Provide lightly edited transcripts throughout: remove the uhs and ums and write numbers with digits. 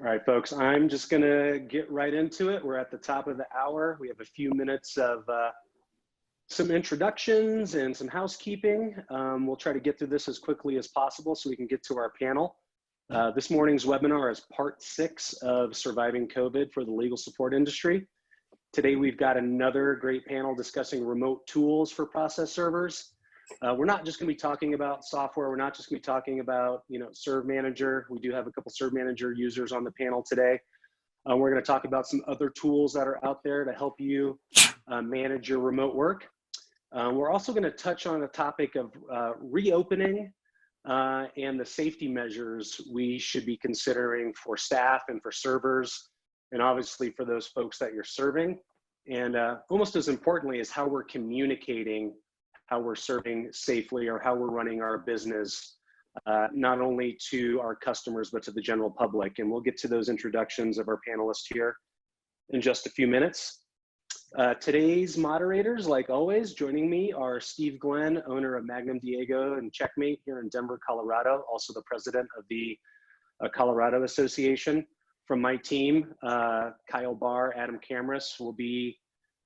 All right, folks, I'm just going to get right into it. We're at the top of the hour. We have a few minutes of some introductions and some housekeeping. We'll try to get through this as quickly as possible so we can get to our panel. This morning's webinar is part 6 of Surviving COVID for the legal support industry. Today, we've got another great panel discussing remote tools for process servers. We're not just going to be talking about software. We're not just going to be talking about, ServeManager. We do have a couple ServeManager users on the panel today. We're going to talk about some other tools that are out there to help you manage your remote work. We're also going to touch on the topic of reopening and the safety measures we should be considering for staff and for servers, and obviously for those folks that you're serving. And almost as importantly is how we're communicating how we're serving safely or how we're running our business, not only to our customers, but to the general public. And we'll get to those introductions of our panelists here in just a few minutes. Today's moderators, like always, joining me are Steve Glenn, owner of Magnum Diego and Checkmate here in Denver, Colorado, also the president of the Colorado Association. From my team, Kyle Barr, Adam Camrus will be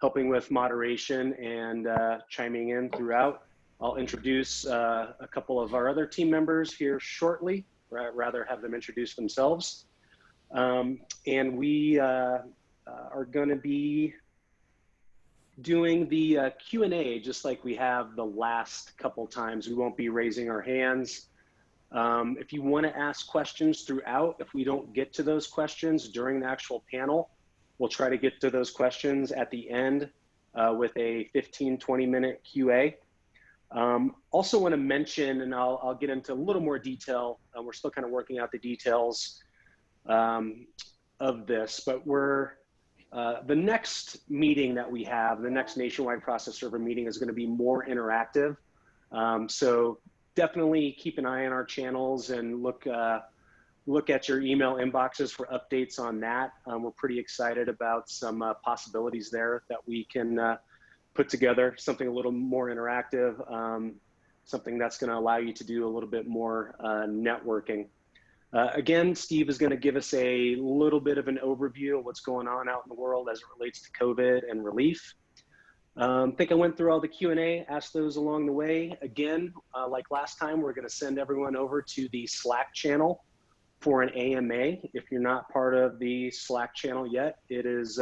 helping with moderation and chiming in throughout. I'll introduce a couple of our other team members here shortly, rather have them introduce themselves. And we are going to be doing the Q&A just like we have the last couple times. We won't be raising our hands. If you want to ask questions throughout, if we don't get to those questions during the actual panel, we'll try to get to those questions at the end with a 15-20 minute QA. Also want to mention, and I'll get into a little more detail, we're still kind of working out the details of this, but the next meeting that we have, the next nationwide process server meeting, is going to be more interactive. So definitely keep an eye on our channels and look at your email inboxes for updates on that. We're pretty excited about some possibilities there that we can put together, something a little more interactive, something that's going to allow you to do a little bit more networking. Again, Steve is going to give us a little bit of an overview of what's going on out in the world as it relates to COVID and relief. I think I went through all the Q&A, asked those along the way. Again, like last time, we're going to send everyone over to the Slack channel for an AMA. If you're not part of the Slack channel yet, it is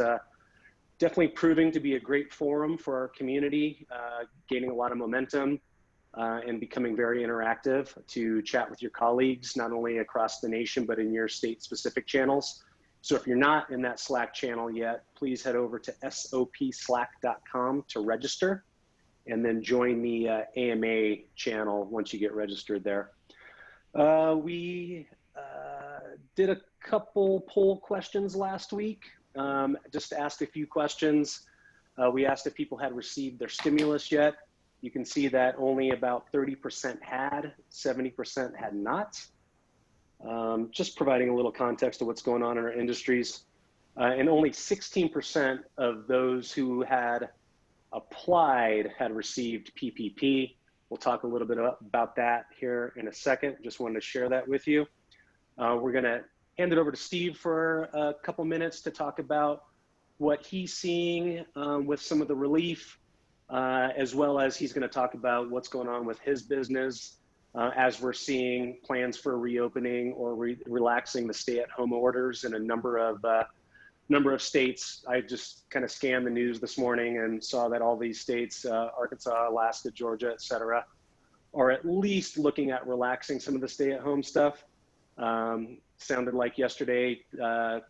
definitely proving to be a great forum for our community, gaining a lot of momentum and becoming very interactive to chat with your colleagues, not only across the nation, but in your state-specific channels. So if you're not in that Slack channel yet, please head over to sopslack.com to register and then join the AMA channel once you get registered there. We did a couple poll questions last week, just asked a few questions. We asked if people had received their stimulus yet. You can see that only about 30% had, 70% had not. Just providing a little context of what's going on in our industries. And only 16% of those who had applied had received PPP. We'll talk a little bit about that here in a second. Just wanted to share that with you. We're going to hand it over to Steve for a couple minutes to talk about what he's seeing with some of the relief, as well as he's going to talk about what's going on with his business as we're seeing plans for reopening or relaxing the stay-at-home orders in a number of states. I just kind of scanned the news this morning and saw that all these states, Arkansas, Alaska, Georgia, et cetera, are at least looking at relaxing some of the stay-at-home stuff. Sounded like yesterday,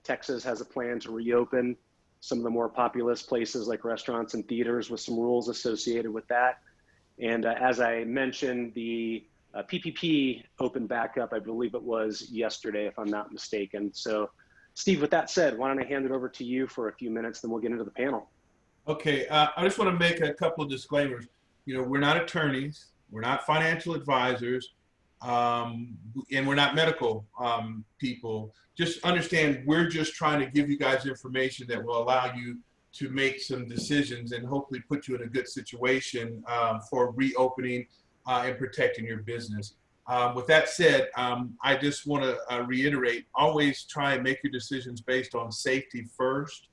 Texas has a plan to reopen some of the more populous places like restaurants and theaters with some rules associated with that. And as I mentioned, the PPP opened back up, I believe it was yesterday, if I'm not mistaken. So Steve, with that said, why don't I hand it over to you for a few minutes, then we'll get into the panel. Okay, I just want to make a couple of disclaimers. We're not attorneys, we're not financial advisors, and we're not medical people. Just understand, we're just trying to give you guys information that will allow you to make some decisions and hopefully put you in a good situation for reopening and protecting your business. With that said, I just want to reiterate, always try and make your decisions based on safety first.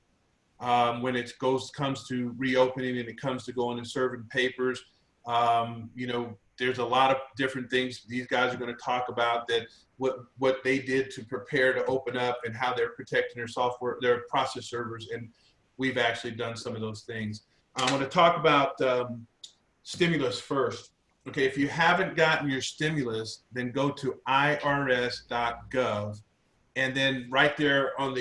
When it comes to reopening and it comes to going and serving papers, you know, there's a lot of different things these guys are going to talk about, that what they did to prepare to open up and how they're protecting their software, their process servers, and we've actually done some of those things. I'm going to talk about stimulus first. Okay, if you haven't gotten your stimulus, then go to irs.gov, and then right there on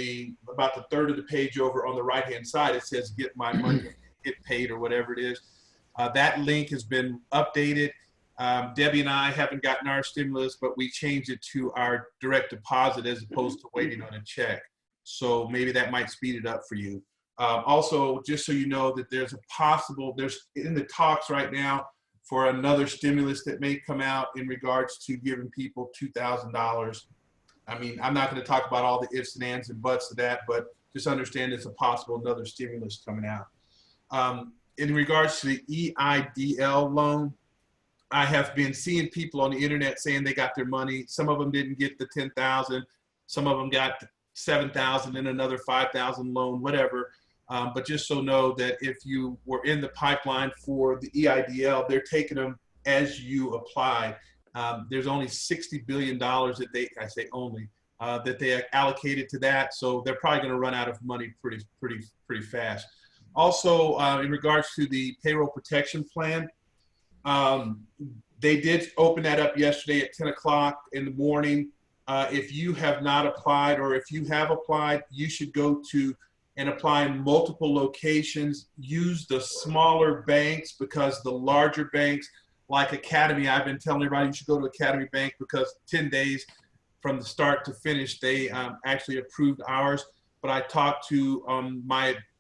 about the third of the page over on the right hand side, it says get my money, get paid, or whatever it is. That link has been updated. Debbie and I haven't gotten our stimulus, but we changed it to our direct deposit as opposed to waiting on a check. So maybe that might speed it up for you. Also, just so you know that there's in the talks right now for another stimulus that may come out in regards to giving people $2,000. I mean, I'm not going to talk about all the ifs and ands and buts of that, but just understand it's a possible another stimulus coming out. In regards to the EIDL loan, I have been seeing people on the internet saying they got their money. Some of them didn't get the 10,000. Some of them got 7,000 and another 5,000 loan, whatever. But just so know that if you were in the pipeline for the EIDL, they're taking them as you apply. There's only $60 billion that that they allocated to that. So they're probably going to run out of money pretty fast. Also, in regards to the payroll protection plan, they did open that up yesterday at 10 o'clock in the morning. If you have not applied, or if you have applied, you should go to and apply in multiple locations. Use the smaller banks, because the larger banks like Academy, I've been telling everybody you should go to Academy Bank, because 10 days from the start to finish, they actually approved ours. But I talked to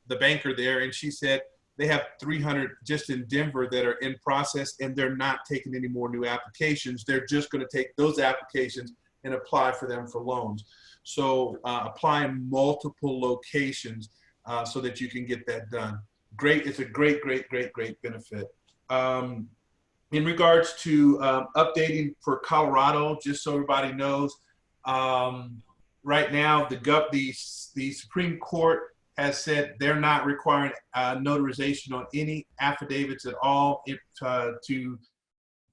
the banker there, and she said they have 300 just in Denver that are in process, and they're not taking any more new applications. They're just going to take those applications and apply for them for loans. So apply in multiple locations so that you can get that done. Great, it's a great benefit. In regards to updating for Colorado, just so everybody knows, right now the Supreme Court has said they're not requiring notarization on any affidavits at all.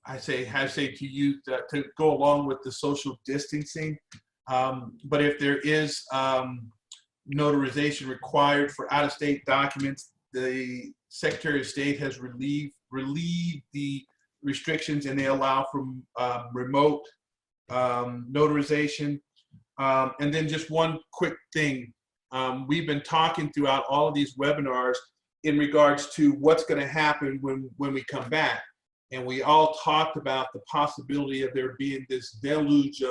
I say to you to go along with the social distancing. But if there is notarization required for out-of-state documents, the Secretary of State has relieved the restrictions, and they allow for remote notarization. And then just one quick thing. We've been talking throughout all of these webinars in regards to what's going to happen when we come back. And we all talked about the possibility of there being this deluge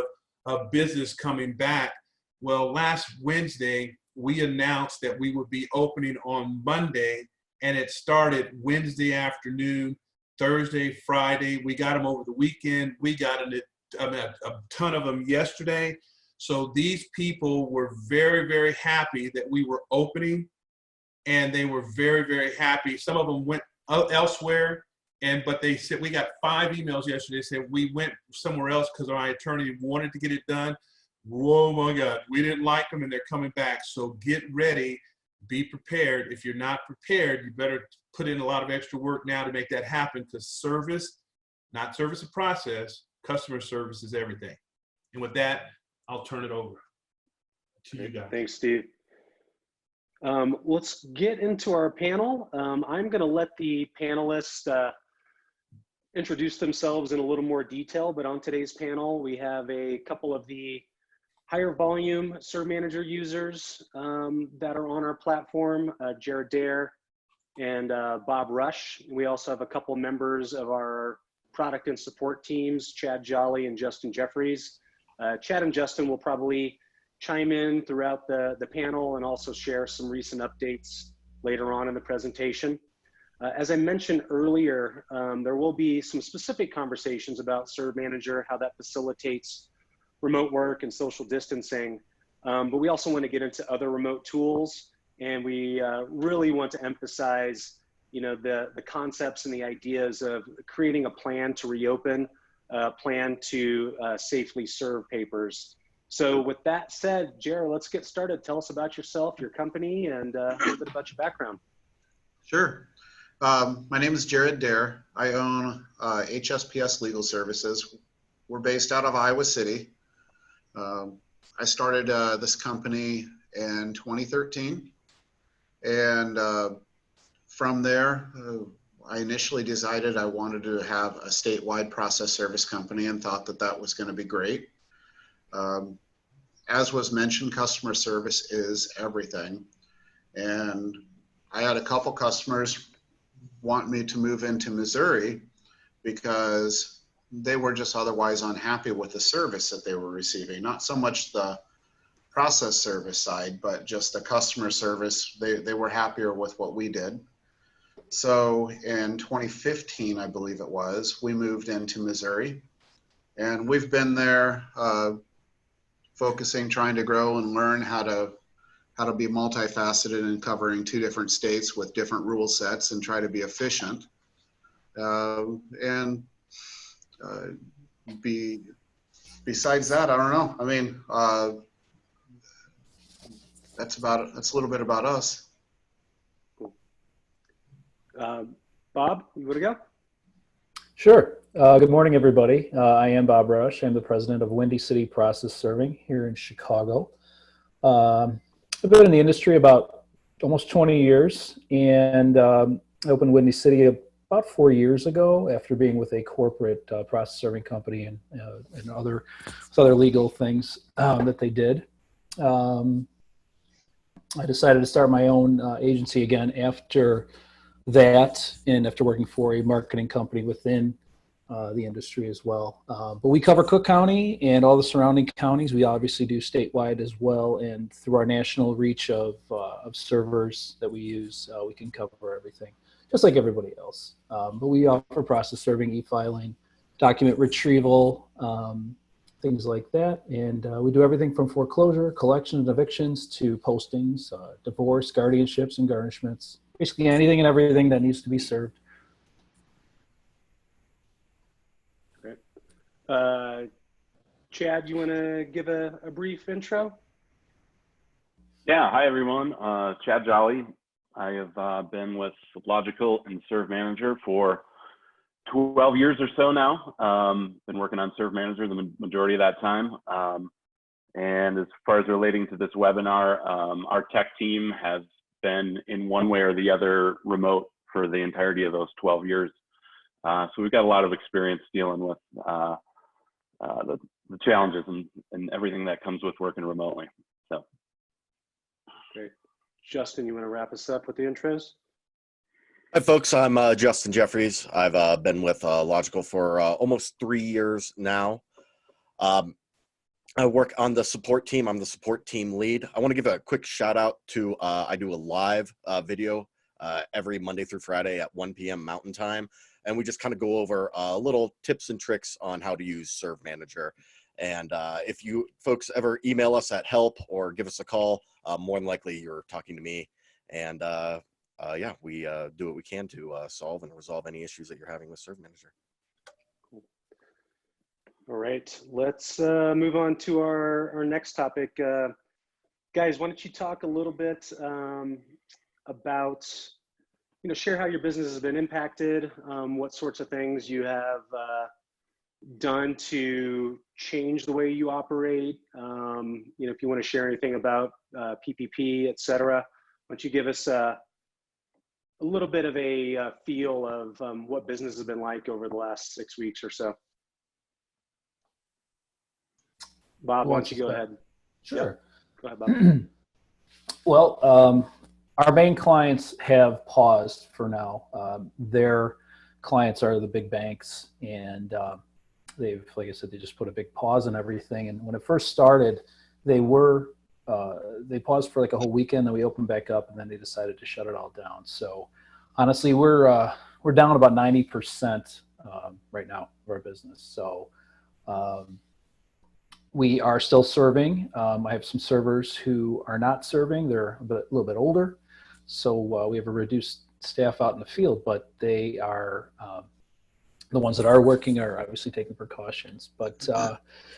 of business coming back. Well, last Wednesday, we announced that we would be opening on Monday, and it started Wednesday afternoon, Thursday, Friday. We got them over the weekend. We got a ton of them yesterday. So these people were very happy that we were opening, and they were very happy. Some of them went elsewhere, but they said, we got 5 emails yesterday saying we went somewhere else because our attorney wanted to get it done. Whoa, my God, we didn't like them, and they're coming back. So get ready, be prepared. If you're not prepared, you better put in a lot of extra work now to make that happen, because service, not service and process, customer service is everything. And with that, I'll turn it over to you guys. Thanks, Steve. Let's get into our panel. I'm going to let the panelists introduce themselves in a little more detail, but on today's panel, we have a couple of the higher volume ServeManager users that are on our platform, Deahr and Bob Rusch. We also have a couple members of our product and support teams, Chad Jolly and Justin Jeffries. Chad and Justin will probably chime in throughout the panel and also share some recent updates later on in the presentation. As I mentioned earlier, there will be some specific conversations about ServeManager, how that facilitates remote work and social distancing, but we also want to get into other remote tools, and we really want to emphasize, the concepts and the ideas of creating a plan to reopen, plan to safely serve papers. So with that said, Deahr, let's get started. Tell us about yourself, your company, and a little bit about your background. Sure. My name is Deahr. I own HSPS Legal Services. We're based out of Iowa City. I started this company in 2013. And from there, I initially decided I wanted to have a statewide process service company and thought that that was going to be great. As was mentioned, customer service is everything. And I had a couple customers want me to move into Missouri because they were just otherwise unhappy with the service that they were receiving. Not so much the process service side, but just the customer service. They were happier with what we did. So in 2015, I believe it was, we moved into Missouri, and we've been there focusing, trying to grow and learn how to be multifaceted and covering 2 different states with different rule sets and try to be efficient. Besides that, I don't know. I mean, that's a little bit about us. Cool. Bob, you want to go? Sure. Good morning, everybody. I am Bob Rusch. I'm the president of Windy City Process Serving here in Chicago. I've been in the industry about almost 20 years, and I opened Windy City about 4 years ago after being with a corporate process serving company and other legal things that they did. I decided to start my own agency again after that, and after working for a marketing company within the industry as well. But we cover Cook County and all the surrounding counties. We obviously do statewide as well, and through our national reach of servers that we use, we can cover everything, just like everybody else. But we offer process serving, e-filing, document retrieval, things like that. And we do everything from foreclosure, collections, evictions, to postings, divorce, guardianships, and garnishments. Basically anything and everything that needs to be served. Great. Chad, you want to give a brief intro? Yeah, hi everyone. Chad Jolly. I have been with Logical and ServeManager for 12 years or so now. Been working on ServeManager the majority of that time. And as far as relating to this webinar, our tech team has been in one way or the other remote for the entirety of those 12 years. So we've got a lot of experience dealing with the challenges and everything that comes with working remotely. So. Great. Justin, you want to wrap us up with the intros? Hi, folks. I'm Justin Jeffries. I've been with Logical for almost 3 years now. I work on the support team. I'm the support team lead. I want to give a quick shout out to, I do a live video every Monday through Friday at 1 p.m. Mountain Time. And we just kind of go over little tips and tricks on how to use ServeManager. And if you folks ever email us at help or give us a call, more than likely you're talking to me. And yeah, we do what we can to solve and resolve any issues that you're having with ServeManager. Cool. All right, let's move on to our next topic. Guys, why don't you talk a little bit about, share how your business has been impacted, what sorts of things you have done to change the way you operate. If you want to share anything about PPP, et cetera, why don't you give us a little bit of a feel of what business has been like over the last 6 weeks or so. Bob, why don't you go ahead? Sure. Yep. Go ahead, Bob. Well, our main clients have paused for now. Their clients are the big banks, and they've, like I said, they just put a big pause on everything. And when it first started, they paused for like a whole weekend, then we opened back up, and then they decided to shut it all down. So honestly, we're down about 90% right now of our business. So we are still serving. I have some servers who are not serving. They're a little bit older. So we have a reduced staff out in the field, but they are The ones that are working are obviously taking precautions. But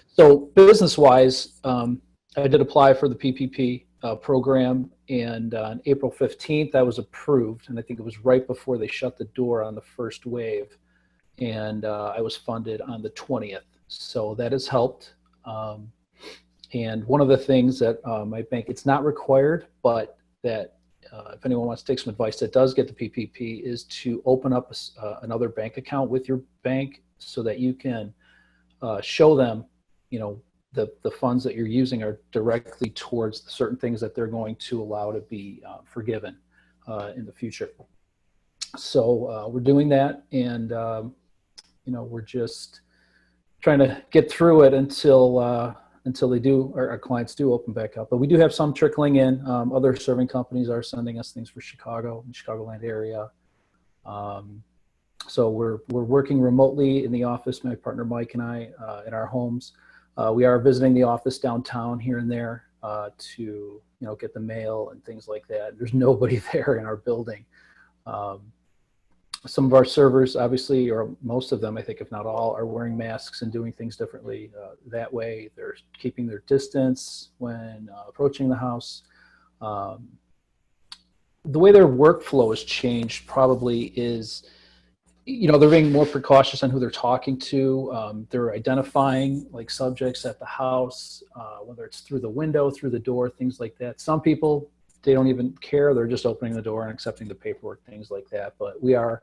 so business-wise, I did apply for the PPP program, and on April 15th, I was approved, and I think it was right before they shut the door on the first wave, and I was funded on the 20th. So that has helped. And one of the things that my bank, it's not required, but that if anyone wants to take some advice that does get the PPP, is to open up another bank account with your bank so that you can show them, the funds that you're using are directly towards certain things that they're going to allow to be forgiven in the future. So we're doing that, and we're just trying to get through it until they do, our clients do open back up. But we do have some trickling in. Other serving companies are sending us things for Chicago and Chicagoland area. So we're working remotely in the office, my partner Mike and I, in our homes. We are visiting the office downtown here and there to get the mail and things like that. There's nobody there in our building. Some of our servers, obviously, or most of them, I think, if not all, are wearing masks and doing things differently. That way, they're keeping their distance when approaching the house. The way their workflow has changed probably is, they're being more precautious on who they're talking to. They're identifying like subjects at the house, whether it's through the window, through the door, things like that. Some people, they don't even care. They're just opening the door and accepting the paperwork, things like that. But we are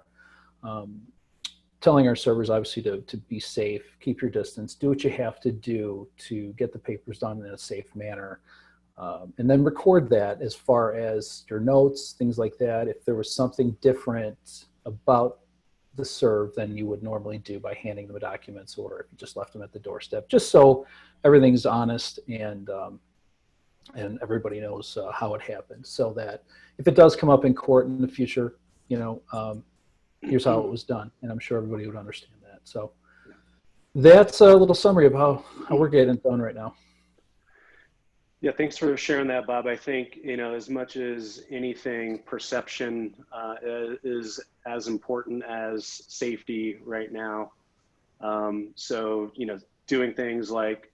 telling our servers, obviously, to be safe, keep your distance, do what you have to do to get the papers done in a safe manner. And then record that as far as your notes, things like that. If there was something different about the serve than you would normally do by handing them the documents, or if you just left them at the doorstep, just so everything's honest and everybody knows how it happened, so that if it does come up in court in the future, here's how it was done, and I'm sure everybody would understand that. So that's a little summary of how we're getting it done right now. Yeah, thanks for sharing that, Bob. I think, as much as anything, perception is as important as safety right now. So, doing things like,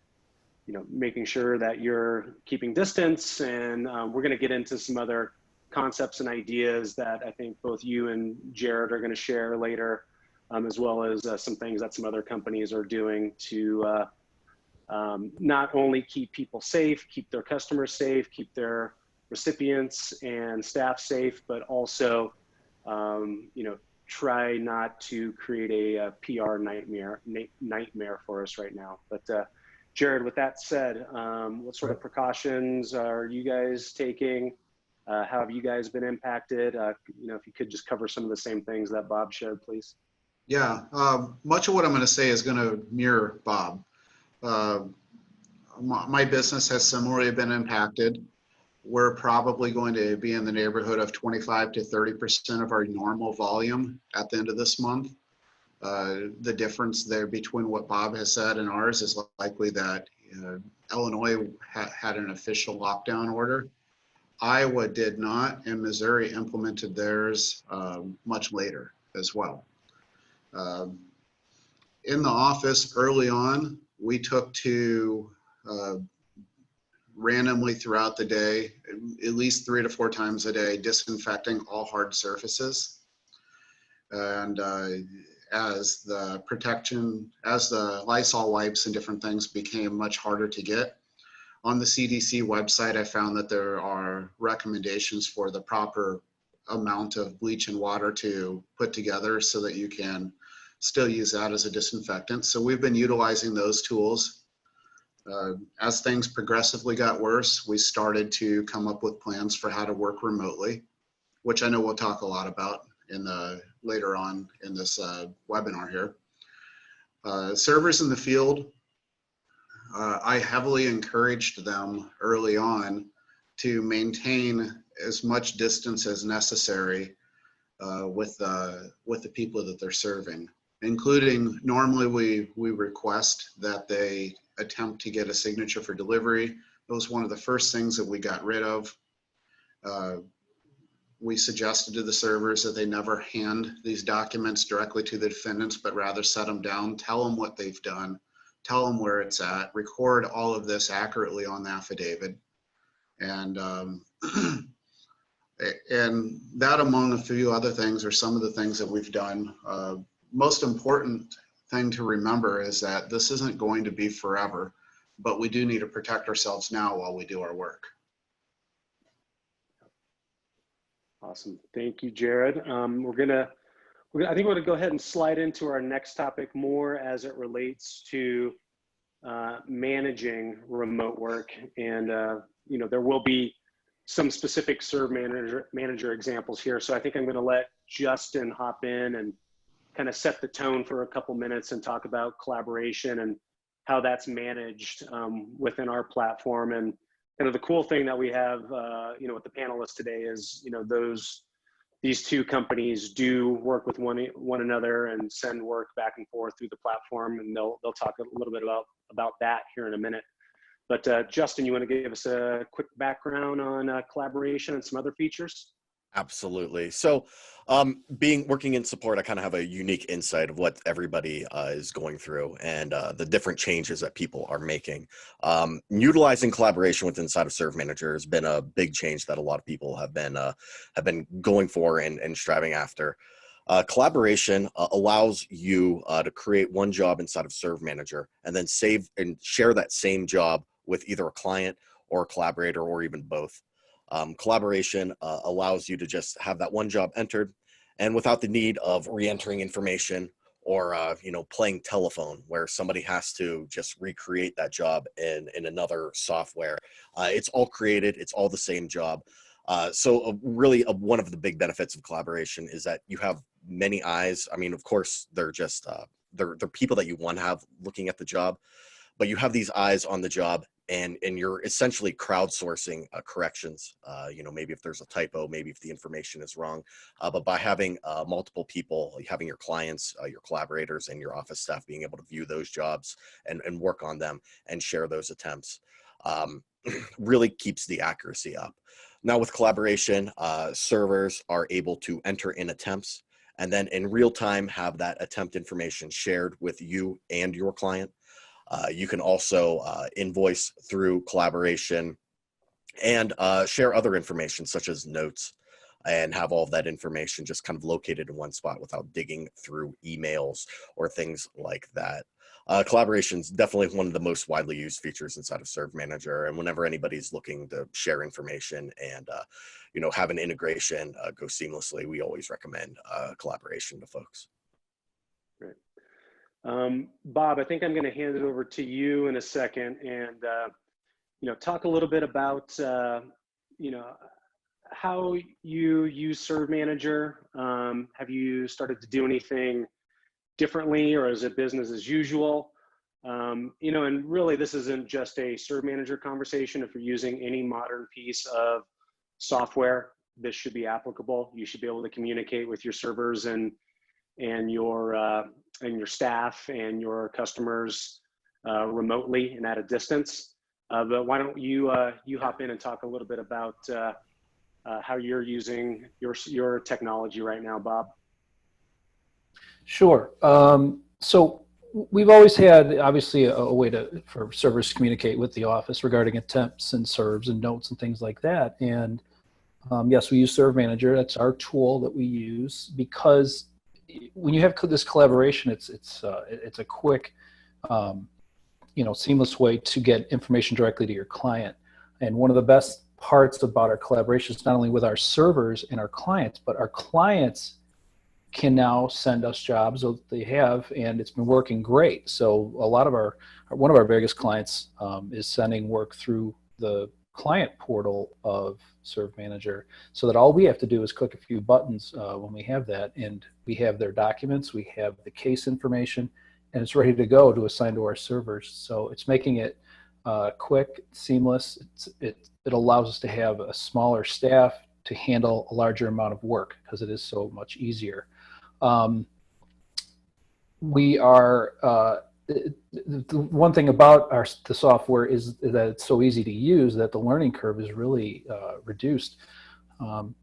making sure that you're keeping distance, and we're going to get into some other concepts and ideas that I think both you and Jared are going to share later, as well as some things that some other companies are doing to not only keep people safe, keep their customers safe, keep their recipients and staff safe, but also, try not to create a PR nightmare for us right now. But Jared, with that said, what sort of precautions are you guys taking? How have you guys been impacted? If you could just cover some of the same things that Bob shared, please. Yeah, much of what I'm going to say is going to mirror Bob. My business has similarly been impacted. We're probably going to be in the neighborhood of 25 to 30% of our normal volume at the end of this month. The difference there between what Bob has said and ours is likely that Illinois had an official lockdown order. Iowa did not, and Missouri implemented theirs much later as well. In the office early on, we took to randomly throughout the day, at least 3 to 4 times a day, disinfecting all hard surfaces. And as the Lysol wipes and different things became much harder to get, on the CDC website, I found that there are recommendations for the proper amount of bleach and water to put together so that you can still use that as a disinfectant. So we've been utilizing those tools. As things progressively got worse, we started to come up with plans for how to work remotely, which I know we'll talk a lot about later on in this webinar here. Servers in the field, I heavily encouraged them early on to maintain as much distance as necessary with the people that they're serving, including normally we request that they attempt to get a signature for delivery. That was one of the first things that we got rid of. we suggested to the servers that they never hand these documents directly to the defendants, but rather set them down, tell them what they've done, tell them where it's at, record all of this accurately on the affidavit. And, and that, among a few other things, are some of the things that we've done. Most important thing to remember is that this isn't going to be forever, but we do need to protect ourselves now while we do our work. Awesome. Thank you, Jared. I think we're going to go ahead and slide into our next topic more as it relates to managing remote work. And, you know, there will be some specific ServeManager examples here. So I think I'm going to let Justin hop in and kind of set the tone for a couple minutes and talk about collaboration and how that's managed within our platform. And kind of the cool thing that we have, you know, with the panelists today is, you know, these two companies do work with one another and send work back and forth through the platform, and they'll talk a little bit about that here in a minute. But Justin, you want to give us a quick background on collaboration and some other features? Absolutely. So working in support, I kind of have a unique insight of what everybody is going through and the different changes that people are making. Utilizing collaboration with inside of ServeManager has been a big change that a lot of people have been going for and striving after. Collaboration allows you to create one job inside of ServeManager and then save and share that same job with either a client or a collaborator or even both. Collaboration allows you to just have that one job entered and without the need of re-entering information or you know, playing telephone where somebody has to just recreate that job in another software. It's all created, it's all the same job. So really one of the big benefits of collaboration is that you have many eyes. I mean, of course, they're just they're people that you want to have looking at the job, but you have these eyes on the job. And you're essentially crowdsourcing corrections, you know, maybe if there's a typo, maybe if the information is wrong, but by having multiple people, having your clients, your collaborators, and your office staff being able to view those jobs and work on them and share those attempts really keeps the accuracy up. Now with collaboration, servers are able to enter in attempts and then in real time have that attempt information shared with you and your client. You can also invoice through collaboration and share other information such as notes and have all of that information just kind of located in one spot without digging through emails or things like that. Collaboration is definitely one of the most widely used features inside of ServeManager, and whenever anybody's looking to share information and you know, have an integration go seamlessly, we always recommend collaboration to folks. Great. Bob, I think I'm going to hand it over to you in a second and, you know, talk a little bit about, you know, how you use ServeManager. Have you started to do anything differently, or is it business as usual? You know, and really this isn't just a ServeManager conversation. If you're using any modern piece of software, this should be applicable. You should be able to communicate with your servers and your staff and your customers remotely and at a distance. But why don't you hop in and talk a little bit about how you're using your technology right now, Bob? Sure. So we've always had, obviously, a way for servers to communicate with the office regarding attempts and serves and notes and things like that. And yes, we use ServeManager. That's our tool that we use because when you have this collaboration, it's a quick, you know, seamless way to get information directly to your client. And one of the best parts about our collaboration is not only with our servers and our clients, but our clients can now send us jobs that they have, and it's been working great. So a lot of one of our biggest clients is sending work through the client portal of ServeManager, so that all we have to do is click a few buttons when we have that, and we have their documents, we have the case information, and it's ready to go to assign to our servers. So it's making it quick, seamless. It allows us to have a smaller staff to handle a larger amount of work because it is so much easier. We are the one thing about the software is that it's so easy to use that the learning curve is really reduced.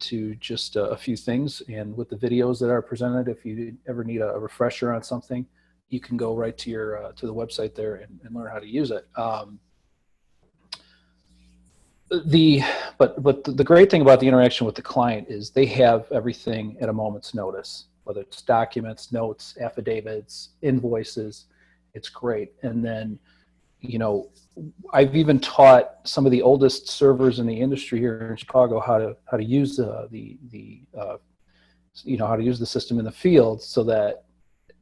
to just a few things. And with the videos that are presented, if you ever need a refresher on something, you can go right to your to the website there and learn how to use it. But the great thing about the interaction with the client is they have everything at a moment's notice, whether it's documents, notes, affidavits, invoices. It's great. And then, you know, I've even taught some of the oldest servers in the industry here in Chicago how to use how to use the system in the field, so that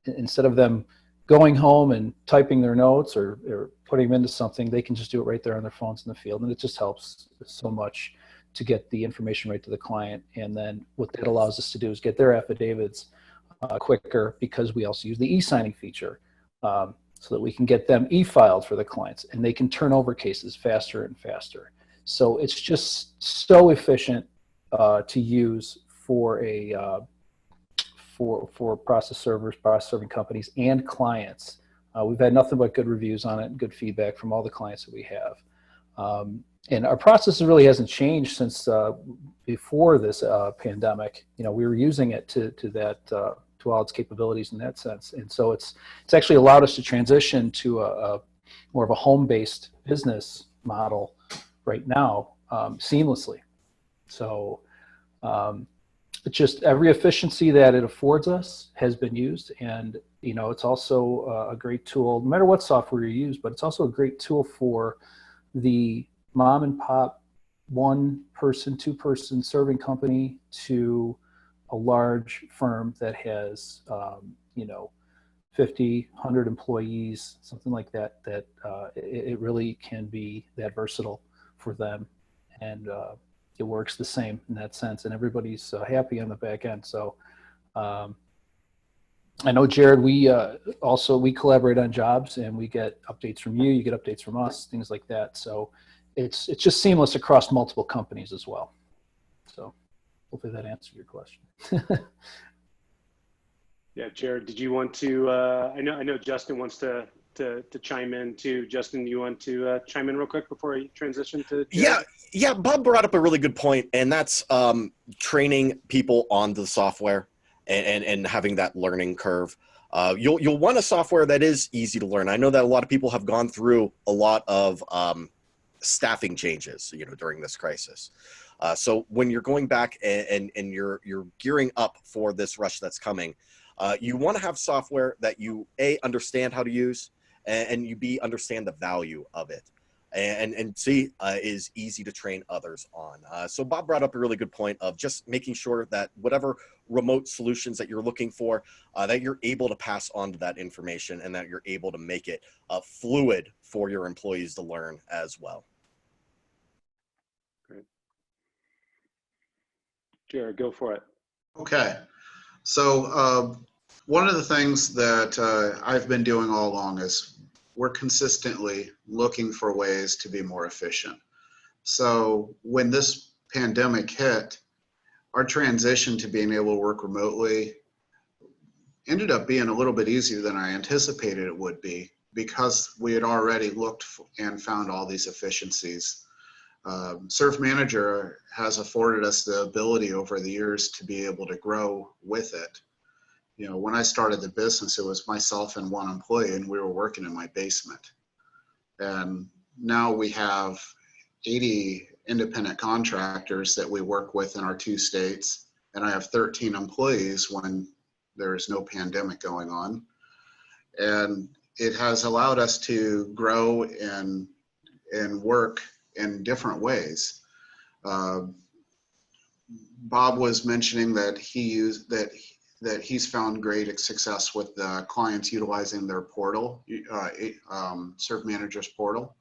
instead of them going home and typing their notes or putting them into something, they can just do it right there on their phones in the field. And it just helps so much to get the information right to the client. And then what that allows us to do is get their affidavits quicker, because we also use the e-signing feature, so that we can get them e-filed for the clients, and they can turn over cases faster and faster. So it's just so efficient to use for for process servers, process serving companies, and clients. We've had nothing but good reviews on it and good feedback from all the clients that we have. And our process really hasn't changed since before this pandemic. You know, we were using it to all its capabilities in that sense. And so it's actually allowed us to transition to a more of a home-based business model right now, seamlessly. So it's just every efficiency that it affords us has been used. And, you know, it's also a great tool, no matter what software you use, but it's also a great tool for the mom and pop, one person, two person serving company to a large firm that has, you know, 50, 100 employees, something like that, it really can be that versatile for them. And it works the same in that sense, and everybody's happy on the back end. So I know, Jared, we collaborate on jobs, and we get updates from you, you get updates from us, things like that. So it's just seamless across multiple companies as well. So hopefully that answered your question. Yeah, Jared, did you want to, I know Justin wants to chime in too. Justin, you want to chime in real quick before I transition to Jared? Yeah, Bob brought up a really good point, and that's training people on the software and having that learning curve. You'll want a software that is easy to learn. I know that a lot of people have gone through a lot of staffing changes, you know, during this crisis. So when you're going back and you're gearing up for this rush that's coming, you want to have software that you A, understand how to use, and you B, understand the value of it, and C, is easy to train others on. So Bob brought up a really good point of just making sure that whatever remote solutions that you're looking for, that you're able to pass on to that information, and that you're able to make it fluid for your employees to learn as well. Great. Jared, go for it. Okay. So one of the things that I've been doing all along is we're consistently looking for ways to be more efficient. So when this pandemic hit, our transition to being able to work remotely ended up being a little bit easier than I anticipated it would be, because we had already looked and found all these efficiencies. ServeManager has afforded us the ability over the years to be able to grow with it. You know, when I started the business, it was myself and one employee, and we were working in my basement. And now we have 80 independent contractors that we work with in our 2 states, and I have 13 employees when there is no pandemic going on. And it has allowed us to grow and work in different ways. Bob was mentioning that he's found great success with the clients utilizing their portal, ServeManager's portal.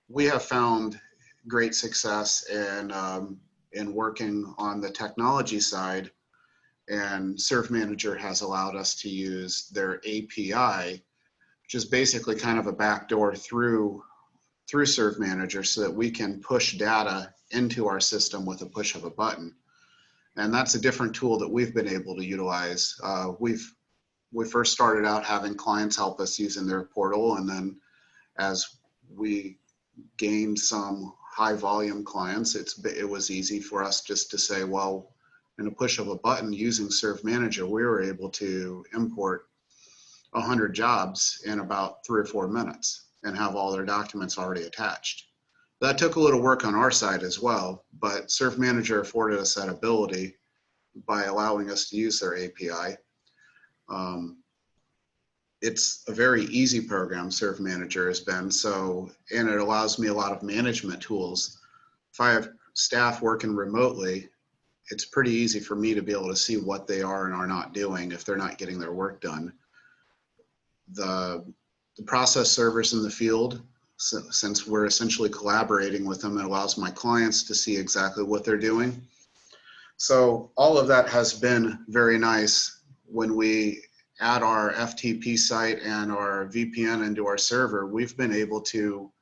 We have found great success in working on the technology side, and ServeManager has allowed us to use their API, which is basically kind of a backdoor through ServeManager, so that we can push data into our system with a push of a button. And that's a different tool that we've been able to utilize. We first started out having clients help us using their portal, and then as we gained some high volume clients, it was easy for us just to say, well, in a push of a button using ServeManager, we were able to import 100 jobs in about 3 or 4 minutes and have all their documents already attached. That took a little work on our side as well, but ServeManager afforded us that ability by allowing us to use their API. It's a very easy program, ServeManager has been, and it allows me a lot of management tools. If I have staff working remotely, it's pretty easy for me to be able to see what they are and are not doing if they're not getting their work done. The process servers in the field, since we're essentially collaborating with them, it allows my clients to see exactly what they're doing. So all of that has been very nice. When we add our FTP site and our VPN into our server, we've been able to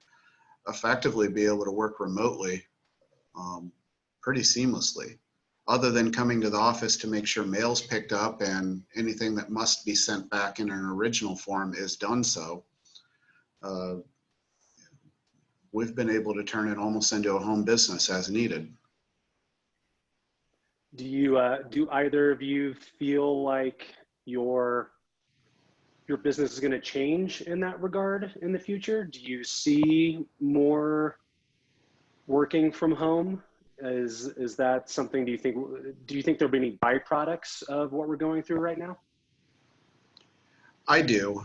effectively be able to work remotely pretty seamlessly, other than coming to the office to make sure mail's picked up and anything that must be sent back in an original form is done so. We've been able to turn it almost into a home business as needed. Do either of you feel like your business is going to change in that regard in the future? Do you see more working from home? Is that something, do you think there'll be any byproducts of what we're going through right now? I do.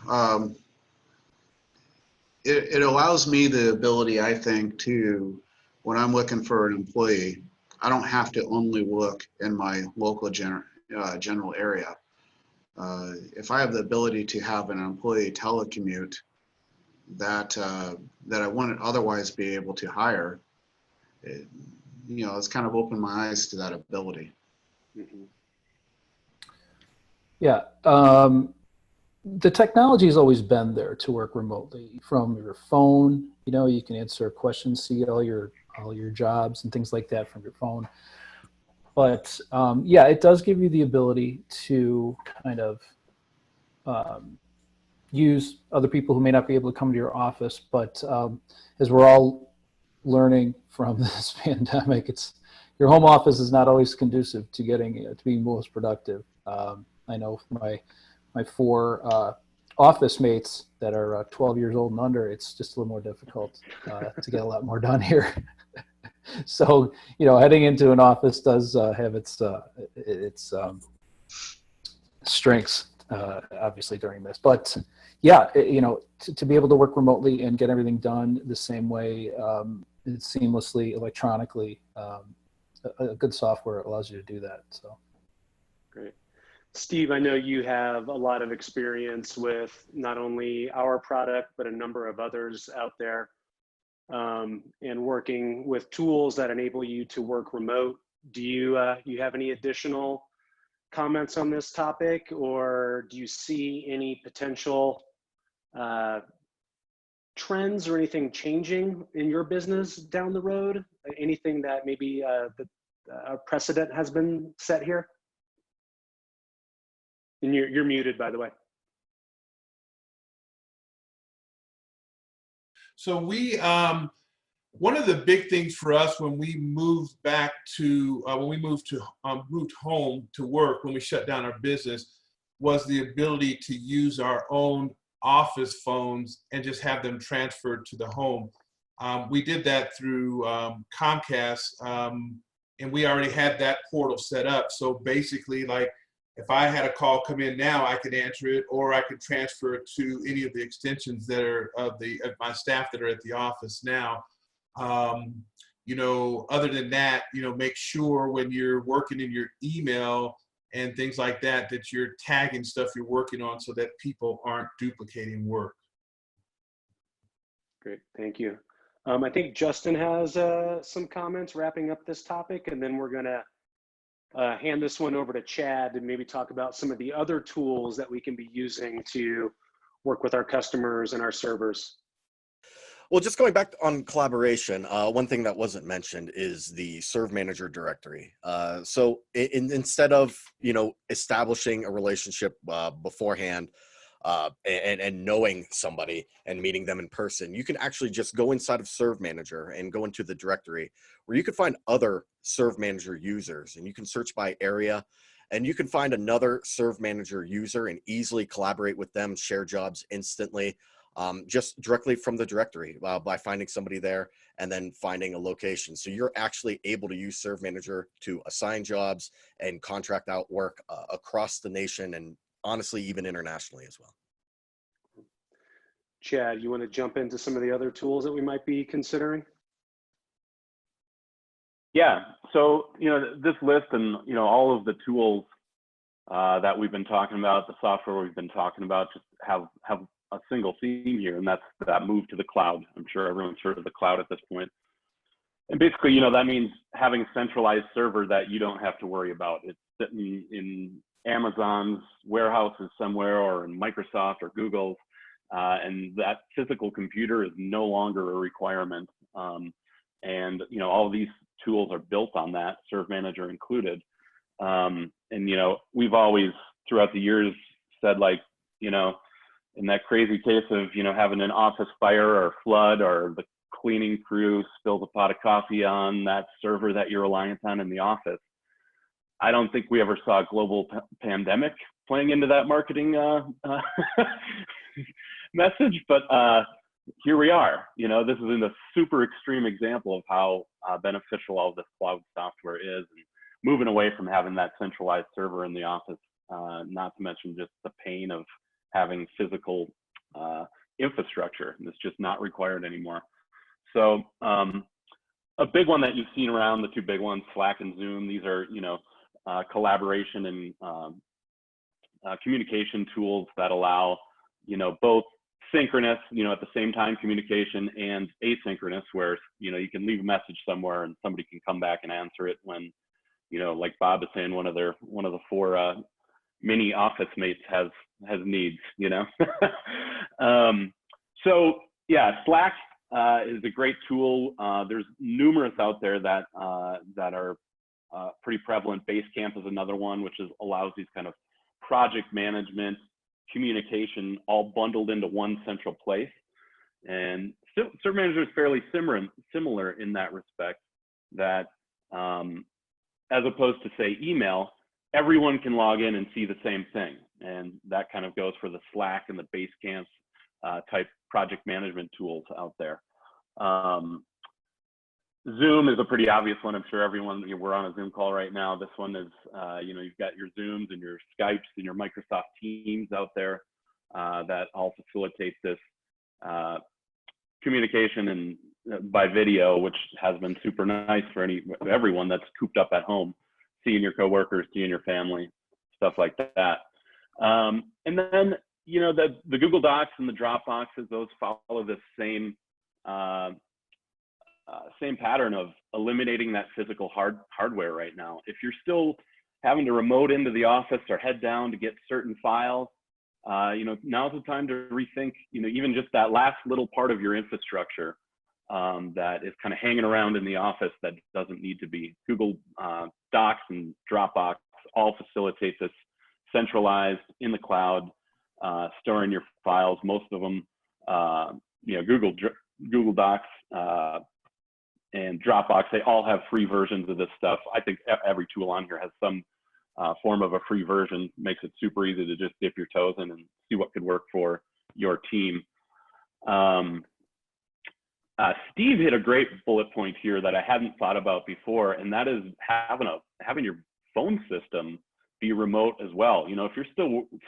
It allows me the ability, I think, to, when I'm looking for an employee, I don't have to only look in my local general area. If I have the ability to have an employee telecommute that I wouldn't otherwise be able to hire, it's kind of opened my eyes to that ability. Mm-hmm. Yeah. The technology has always been there to work remotely from your phone. You can answer questions, see all your jobs and things like that from your phone. But yeah, it does give you the ability to kind of use other people who may not be able to come to your office. But as we're all learning from this pandemic, your home office is not always conducive to to being most productive. I know my 4 office mates that are 12 years old and under, it's just a little more difficult to get a lot more done here. So, heading into an office does have its strengths, obviously, during this. But yeah, to be able to work remotely and get everything done the same way, seamlessly, electronically, a good software allows you to do that. So, great. Steve, I know you have a lot of experience with not only our product, but a number of others out there, and working with tools that enable you to work remote. Do you have any additional comments on this topic, or do you see any potential trends or anything changing in your business down the road? Anything that maybe a precedent has been set here? And you're muted, by the way. So one of the big things for us when we moved back to, moved home to work, when we shut down our business, was the ability to use our own office phones and just have them transferred to the home. We did that through Comcast, and we already had that portal set up. So basically, like, if I had a call come in now, I could answer it, or I could transfer it to any of the extensions that are of my staff that are at the office now. Other than that, make sure when you're working in your email and things like that, that you're tagging stuff you're working on so that people aren't duplicating work. Great, thank you. I think Justin has some comments wrapping up this topic, and then we're gonna hand this one over to Chad and maybe talk about some of the other tools that we can be using to work with our customers and our servers. Well, just going back on collaboration, one thing that wasn't mentioned is the ServeManager directory. So instead of establishing a relationship beforehand, and knowing somebody and meeting them in person. You can actually just go inside of ServeManager and go into the directory where you can find other ServeManager users, and you can search by area, and you can find another ServeManager user and easily collaborate with them, share jobs instantly, just directly from the directory by finding somebody there and then finding a location. So you're actually able to use ServeManager to assign jobs and contract out work across the nation, and honestly, even internationally as well. Chad, you want to jump into some of the other tools that we might be considering? Yeah, so, this list and, all of the tools that we've been talking about, the software we've been talking about, just have a single theme here, and that's that move to the cloud. I'm sure everyone's heard of the cloud at this point. And basically, that means having a centralized server that you don't have to worry about. It's sitting in Amazon's warehouses somewhere, or in Microsoft or Google's, and that physical computer is no longer a requirement. And all of these tools are built on that, ServeManager included. And we've always throughout the years said, like, in that crazy case of having an office fire or flood, or the cleaning crew spills a pot of coffee on that server that you're reliant on in the office, I don't think we ever saw a global pandemic playing into that marketing message, but here we are. This is in a super extreme example of how beneficial all of this cloud software is, and moving away from having that centralized server in the office, not to mention just the pain of having physical infrastructure that's just not required anymore. So a big one that you've seen around, the two big ones, Slack and Zoom, these are, collaboration and communication tools that allow, both synchronous, at the same time communication, and asynchronous, where, you can leave a message somewhere and somebody can come back and answer it when, like Bob is saying, one of the four mini office mates has needs, So yeah, Slack is a great tool. There's numerous out there that are pretty prevalent. Basecamp is another one, which allows these kind of project management, communication, all bundled into one central place. And ServeManager is fairly similar in that respect, that as opposed to, say, email, everyone can log in and see the same thing. And that kind of goes for the Slack and the Basecamp type project management tools out there. Zoom is a pretty obvious one. I'm sure everyone, we're on a Zoom call right now. This one is, you've got your Zooms and your Skypes and your Microsoft Teams out there that all facilitate this communication and by video, which has been super nice for everyone that's cooped up at home, seeing your coworkers, seeing your family, stuff like that. And then, the Google Docs and the Dropboxes, those follow this same pattern of eliminating that physical hardware right now. If you're still having to remote into the office or head down to get certain files, now's the time to rethink, even just that last little part of your infrastructure that is kind of hanging around in the office that doesn't need to be. Google Docs and Dropbox all facilitate this centralized in the cloud, storing your files. Most of them, Google Docs and Dropbox, they all have free versions of this stuff. I think every tool on here has some form of a free version. Makes it super easy to just dip your toes in and see what could work for your team. Steve hit a great bullet point here that I hadn't thought about before, and that is having your phone system be remote as well. If you're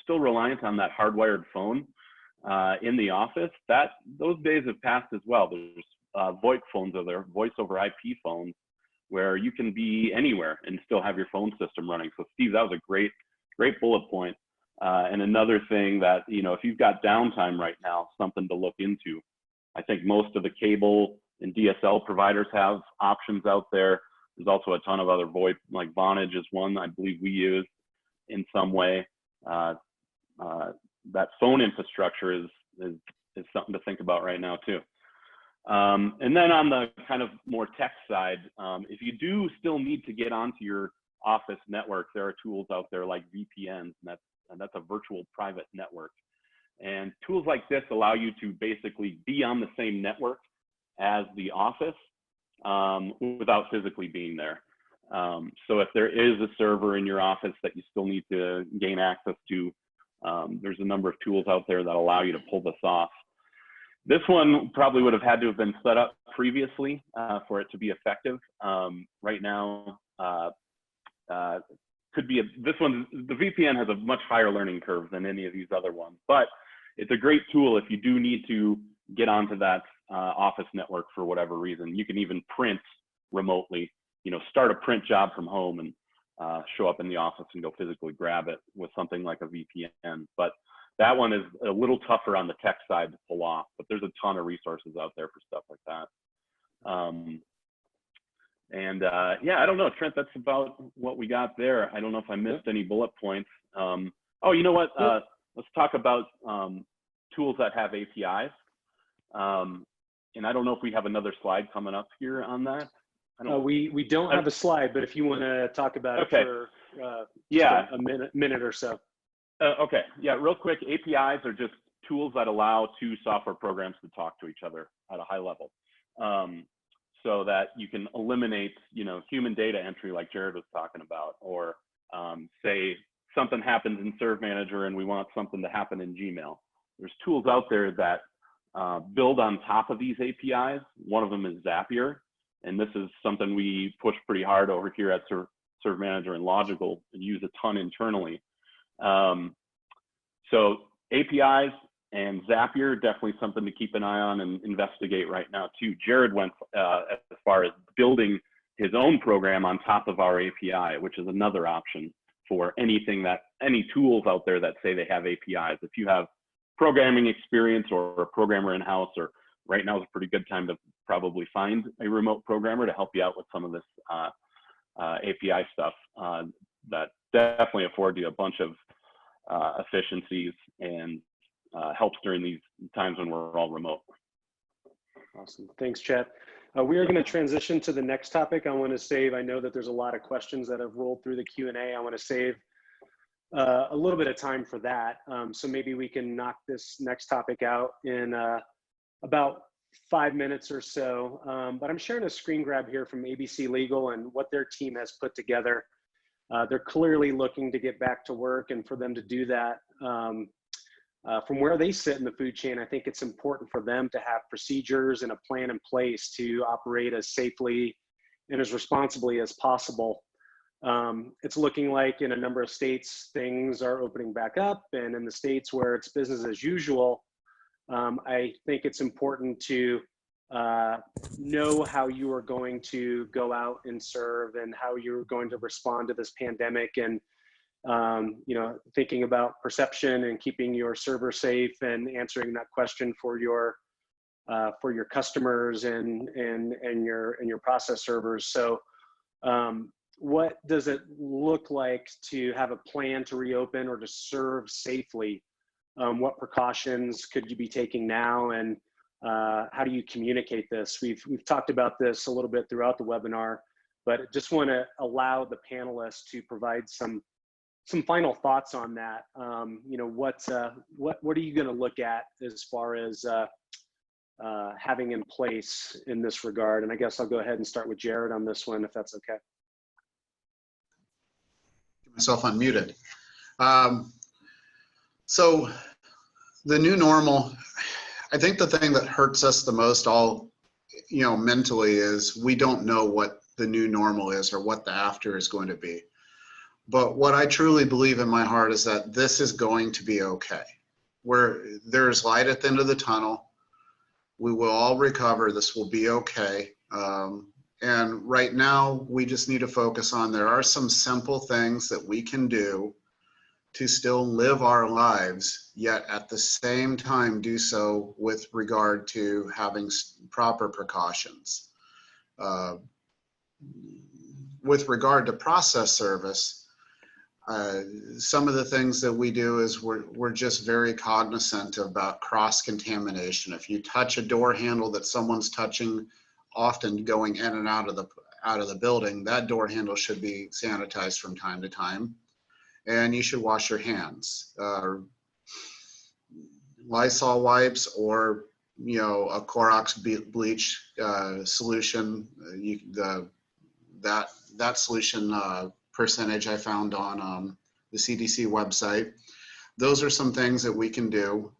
still reliant on that hardwired phone in the office, those days have passed as well. There's VoIP phones are there, voice over IP phones, where you can be anywhere and still have your phone system running. So Steve, that was a great bullet point. And another thing that, if you've got downtime right now, something to look into. I think most of the cable and DSL providers have options out there. There's also a ton of other VoIP, like Vonage is one I believe we use in some way. That phone infrastructure is something to think about right now too. And then on the kind of more tech side, if you do still need to get onto your office network, there are tools out there like VPNs, and that's a virtual private network. And tools like this allow you to basically be on the same network as the office without physically being there. So if there is a server in your office that you still need to gain access to, there's a number of tools out there that allow you to pull this off. This one probably would have had to have been set up previously for it to be effective. Right now, this one, the VPN has a much higher learning curve than any of these other ones, but it's a great tool if you do need to get onto that office network for whatever reason. You can even print remotely, start a print job from home and show up in the office and go physically grab it with something like a VPN. But that one is a little tougher on the tech side to pull off, but there's a ton of resources out there for stuff like that. Yeah, I don't know, Trent, that's about what we got there. I don't know if I missed any bullet points. Oh, you know what? Let's talk about tools that have APIs. And I don't know if we have another slide coming up here on that. We don't have a slide, but if you want to talk about it for a minute or so. Okay, yeah, real quick, APIs are just tools that allow two software programs to talk to each other at a high level. So that you can eliminate, human data entry like Jared was talking about, or say something happens in ServeManager and we want something to happen in Gmail. There's tools out there that build on top of these APIs. One of them is Zapier, and this is something we push pretty hard over here at ServeManager and Logical and use a ton internally. So APIs and Zapier, definitely something to keep an eye on and investigate right now too. Jared went as far as building his own program on top of our API, which is another option for any tools out there that say they have APIs. If you have programming experience or a programmer in-house, or right now is a pretty good time to probably find a remote programmer to help you out with some of this API stuff that definitely afford you a bunch of efficiencies and helps during these times when we're all remote. Awesome. Thanks, Chet. We are going to transition to the next topic. I want to save, I know that there's a lot of questions that have rolled through the Q&A. I want to save a little bit of time for that. So maybe we can knock this next topic out in about 5 minutes or so. But I'm sharing a screen grab here from ABC Legal and what their team has put together. They're clearly looking to get back to work, and for them to do that, from where they sit in the food chain, I think it's important for them to have procedures and a plan in place to operate as safely and as responsibly as possible. It's looking like in a number of states, things are opening back up, and in the states where it's business as usual, I think it's important to know how you are going to go out and serve and how you're going to respond to this pandemic, and thinking about perception and keeping your server safe and answering that question for your customers and your process servers. So what does it look like to have a plan to reopen or to serve safely? What precautions could you be taking now, and how do you communicate this? We've talked about this a little bit throughout the webinar, but just want to allow the panelists to provide some final thoughts on that. What are you going to look at as far as having in place in this regard? And I guess I'll go ahead and start with Jared on this one, if that's okay. Get myself unmuted. So the new normal, I think the thing that hurts us the most mentally is we don't know what the new normal is or what the after is going to be. But what I truly believe in my heart is that this is going to be okay. There's light at the end of the tunnel. We will all recover. This will be okay. And right now, we just need to focus on, there are some simple things that we can do to still live our lives, yet at the same time do so with regard to having proper precautions. With regard to process service, some of the things that we do is we're just very cognizant about cross-contamination. If you touch a door handle that someone's touching, often going in and out of the building, that door handle should be sanitized from time to time, and you should wash your hands. Lysol wipes or, you know, a Clorox bleach solution. That solution percentage I found on the CDC website. Those are some things that we can do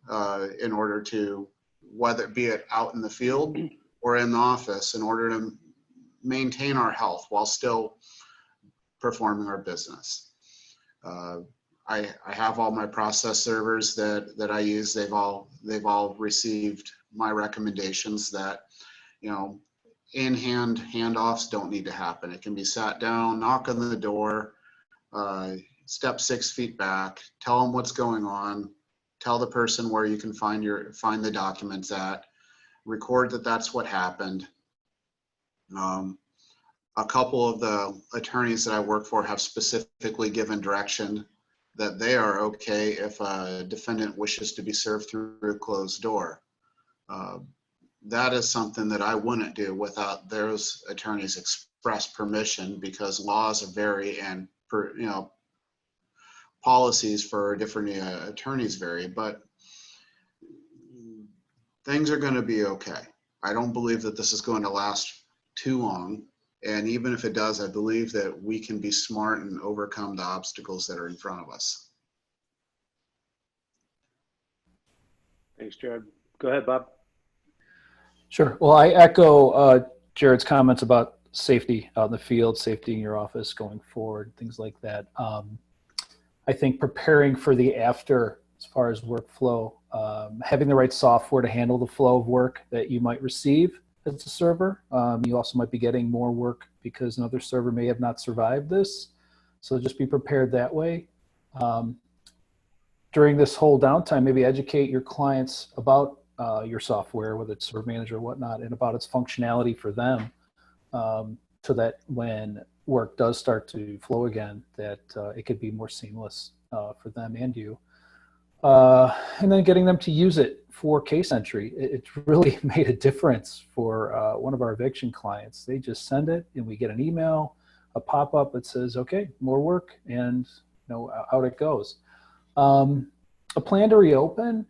in order to, whether it be it out in the field or in the office, in order to maintain our health while still performing our business. I have all my process servers that I use. They've all received my recommendations that, you know, in-hand handoffs don't need to happen. It can be sat down, knock on the door, step 6 feet back, tell them what's going on, tell the person where you can find the documents at, record that that's what happened. A couple of the attorneys that I work for have specifically given direction that they are okay if a defendant wishes to be served through a closed door. That is something that I wouldn't do without those attorneys' express permission, because laws vary and, you know, policies for different attorneys vary, but things are going to be okay. I don't believe that this is going to last too long. And even if it does, I believe that we can be smart and overcome the obstacles that are in front of us. Thanks, Jared. Go ahead, Bob. Sure. Well, I echo Jared's comments about safety out in the field, safety in your office going forward, things like that. I think preparing for the after, as far as workflow, having the right software to handle the flow of work that you might receive as a server. You also might be getting more work because another server may have not survived this. So just be prepared that way. During this whole downtime, maybe educate your clients about your software, whether it's ServeManager or whatnot, and about its functionality for them, so that when work does start to flow again, that it could be more seamless for them and you. And then getting them to use it for case entry. It really made a difference for one of our eviction clients. They just send it and we get an email, a pop-up that says, okay, more work, and you know, out it goes. A plan to reopen,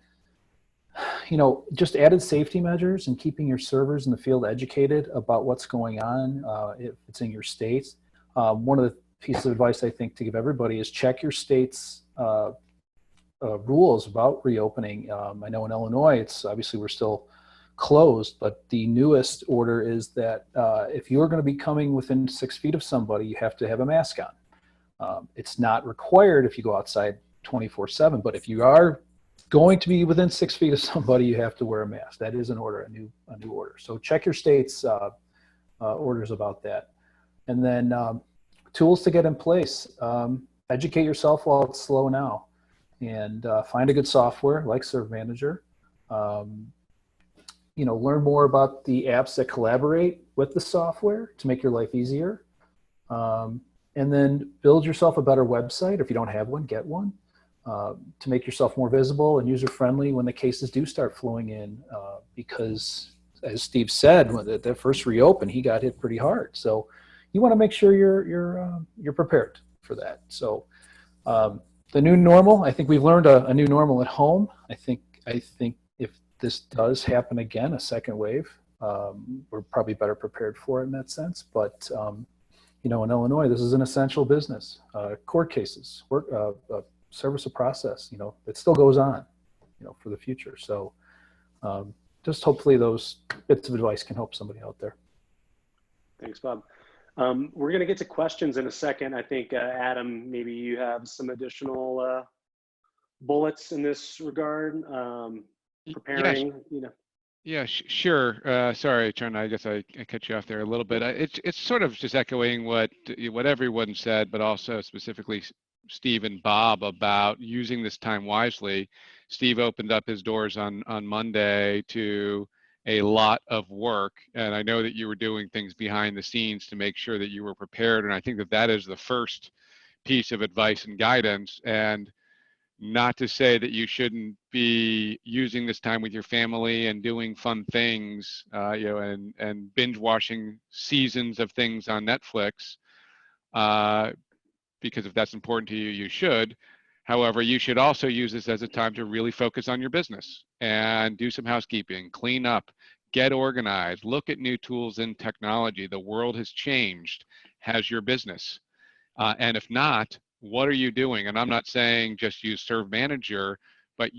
you know, just added safety measures and keeping your servers in the field educated about what's going on if it's in your state. One of the pieces of advice I think to give everybody is check your state's rules about reopening. I know in Illinois, it's obviously we're still closed, but the newest order is that if you're going to be coming within 6 feet of somebody, you have to have a mask on. It's not required if you go outside 24/7, but if you are going to be within 6 feet of somebody, you have to wear a mask. That is an order, a new order. So check your state's orders about that. And then tools to get in place. Educate yourself while it's slow now, and find a good software like ServeManager. You know, learn more about the apps that collaborate with the software to make your life easier. And then build yourself a better website. If you don't have one, get one. To make yourself more visible and user-friendly when the cases do start flowing in, because as Steve said, when the first reopened, he got hit pretty hard. So you want to make sure you're prepared for that. So the new normal, I think we've learned a new normal at home. I think if this does happen again, a second wave, we're probably better prepared for it in that sense. But you know, in Illinois, this is an essential business. Court cases, work. Service of process, you know, it still goes on, you know, for the future. So just hopefully those bits of advice can help somebody out there. Thanks, Bob. We're going to get to questions in a second. I think, Adam, maybe you have some additional bullets in this regard, preparing, yeah, you know. Yeah, sure. Sorry, Trent, I guess I cut you off there a little bit. It's sort of just echoing what everyone said, but also specifically Steve and Bob about using this time wisely. Steve opened up his doors on Monday to a lot of work, and I know that you were doing things behind the scenes to make sure that you were prepared, and I think that is the first piece of advice and guidance. And not to say that you shouldn't be using this time with your family and doing fun things, you know, and binge watching seasons of things on Netflix, because if that's important to you, you should. However, you should also use this as a time to really focus on your business and do some housekeeping, clean up, get organized, look at new tools and technology. The world has changed. Has your business? And if not, what are you doing? And I'm not saying just use ServeManager, but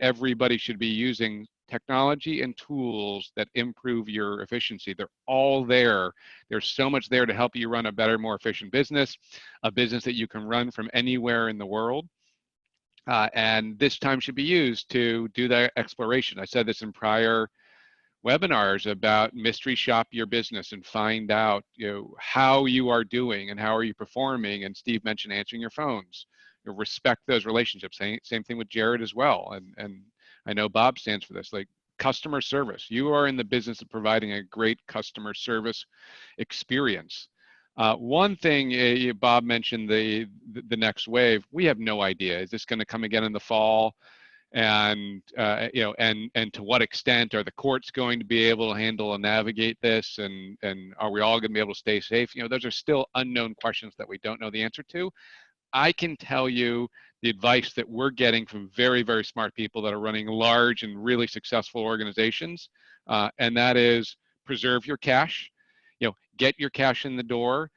everybody should be using technology and tools that improve your efficiency. They're all there. There's so much there to help you run a better, more efficient business, a business that you can run from anywhere in the world. And this time should be used to do that exploration. I said this in prior webinars about mystery shop your business and find out, how you are doing and how are you performing. And Steve mentioned answering your phones. Respect those relationships. Same thing with Jared as well. And I know Bob stands for this, like customer service. You are in the business of providing a great customer service experience. One thing Bob mentioned, the next wave. We have no idea. Is this going to come again in the fall? And and to what extent are the courts going to be able to handle and navigate this? And are we all going to be able to stay safe? Those are still unknown questions that we don't know the answer to. I can tell you the advice that we're getting from very, very smart people that are running large and really successful organizations, and that is preserve your cash. Get your cash in the door,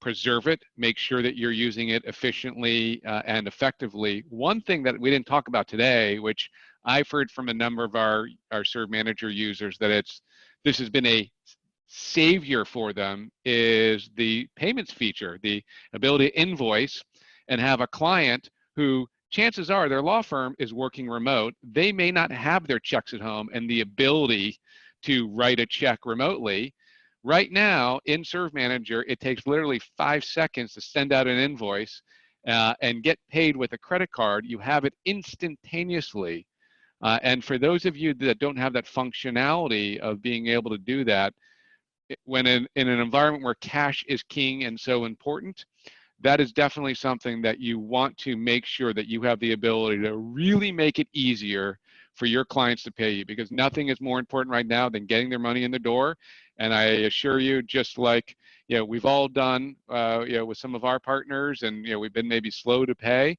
preserve it, make sure that you're using it efficiently and effectively. One thing that we didn't talk about today, which I've heard from a number of our ServeManager users, that this has been a savior for them, is the payments feature, the ability to invoice and have a client who, chances are their law firm is working remote. They may not have their checks at home and the ability to write a check remotely. Right now in ServeManager, it takes literally 5 seconds to send out an invoice and get paid with a credit card. You have it instantaneously. And for those of you that don't have that functionality of being able to do that, when in an environment where cash is king and so important, that is definitely something that you want to make sure that you have the ability to really make it easier for your clients to pay you, because nothing is more important right now than getting their money in the door. And I assure you, just like we've all done with some of our partners, and we've been maybe slow to pay.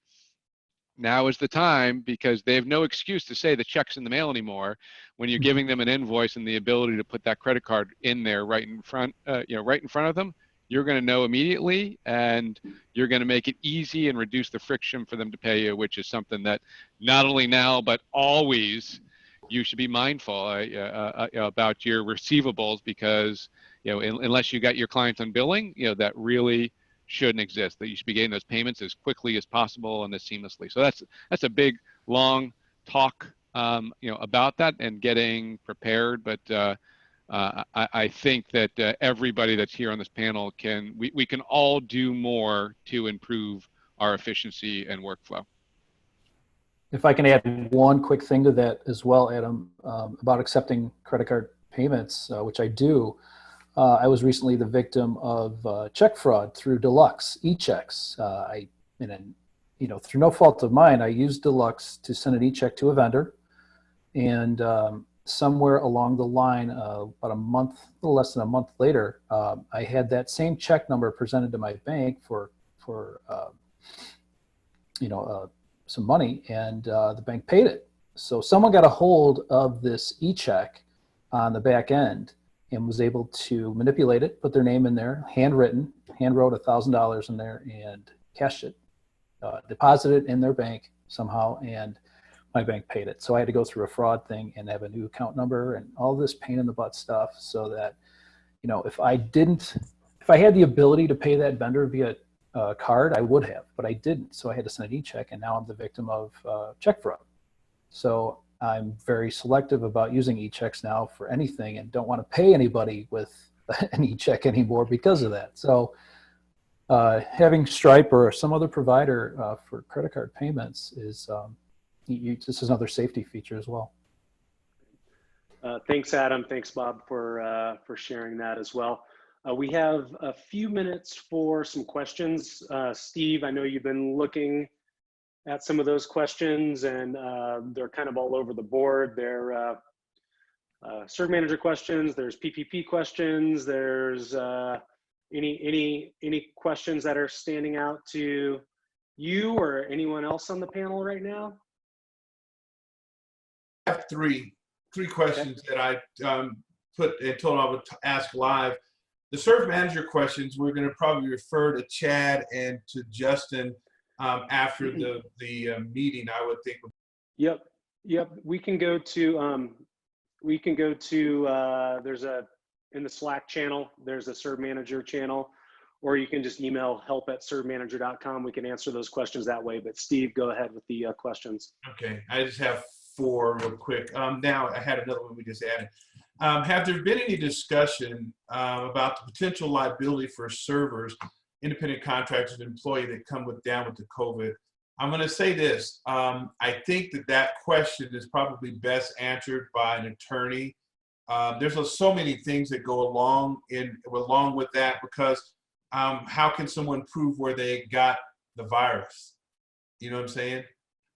Now is the time, because they have no excuse to say the check's in the mail anymore. When you're giving them an invoice and the ability to put that credit card in there right in front, right in front of them, you're going to know immediately, and you're going to make it easy and reduce the friction for them to pay you, which is something that not only now but always you should be mindful about your receivables, because unless you got your clients on billing, that really shouldn't exist. That you should be getting those payments as quickly as possible and as seamlessly. So that's a big long talk about that and getting prepared, but I think that everybody that's here on this panel we can all do more to improve our efficiency and workflow. If I can add one quick thing to that as well, Adam, about accepting credit card payments, which I do. I was recently the victim of check fraud through Deluxe e-checks. Through no fault of mine, I used Deluxe to send an e-check to a vendor, and somewhere along the line, about a little less than a month later, I had that same check number presented to my bank for some money, and the bank paid it. So someone got a hold of this e-check on the back end and was able to manipulate it, put their name in there, hand wrote $1,000 in there and cashed it, deposited it in their bank somehow, and my bank paid it. So I had to go through a fraud thing and have a new account number and all this pain in the butt stuff, so that, if I had the ability to pay that vendor via card, I would have, but I didn't. So I had to send an e-check, and now I'm the victim of check fraud. So I'm very selective about using e-checks now for anything, and don't want to pay anybody with an e-check anymore because of that. So having Stripe or some other provider for credit card payments is this is another safety feature as well. Thanks, Adam. Thanks, Bob, for sharing that as well. We have a few minutes for some questions. Steve, I know you've been looking at some of those questions, and they're kind of all over the board. They're ServeManager questions, there's PPP questions, there's any questions that are standing out to you or anyone else on the panel right now? I have three questions that I put and told I would ask live. The ServeManager questions, we're going to probably refer to Chad and to Justin after the meeting, I would think. Yep. We can go to there's in the Slack channel, there's a ServeManager channel, or you can just email help@servemanager.com. We can answer those questions that way. But Steve, go ahead with the questions. Okay, I just have 4 real quick. Now I had another one we just added. Have there been any discussion about the potential liability for servers, independent contractors, employee that come down with the COVID? I'm going to say this. I think that question is probably best answered by an attorney. There's so many things that go along with that, because how can someone prove where they got the virus? You know what I'm saying?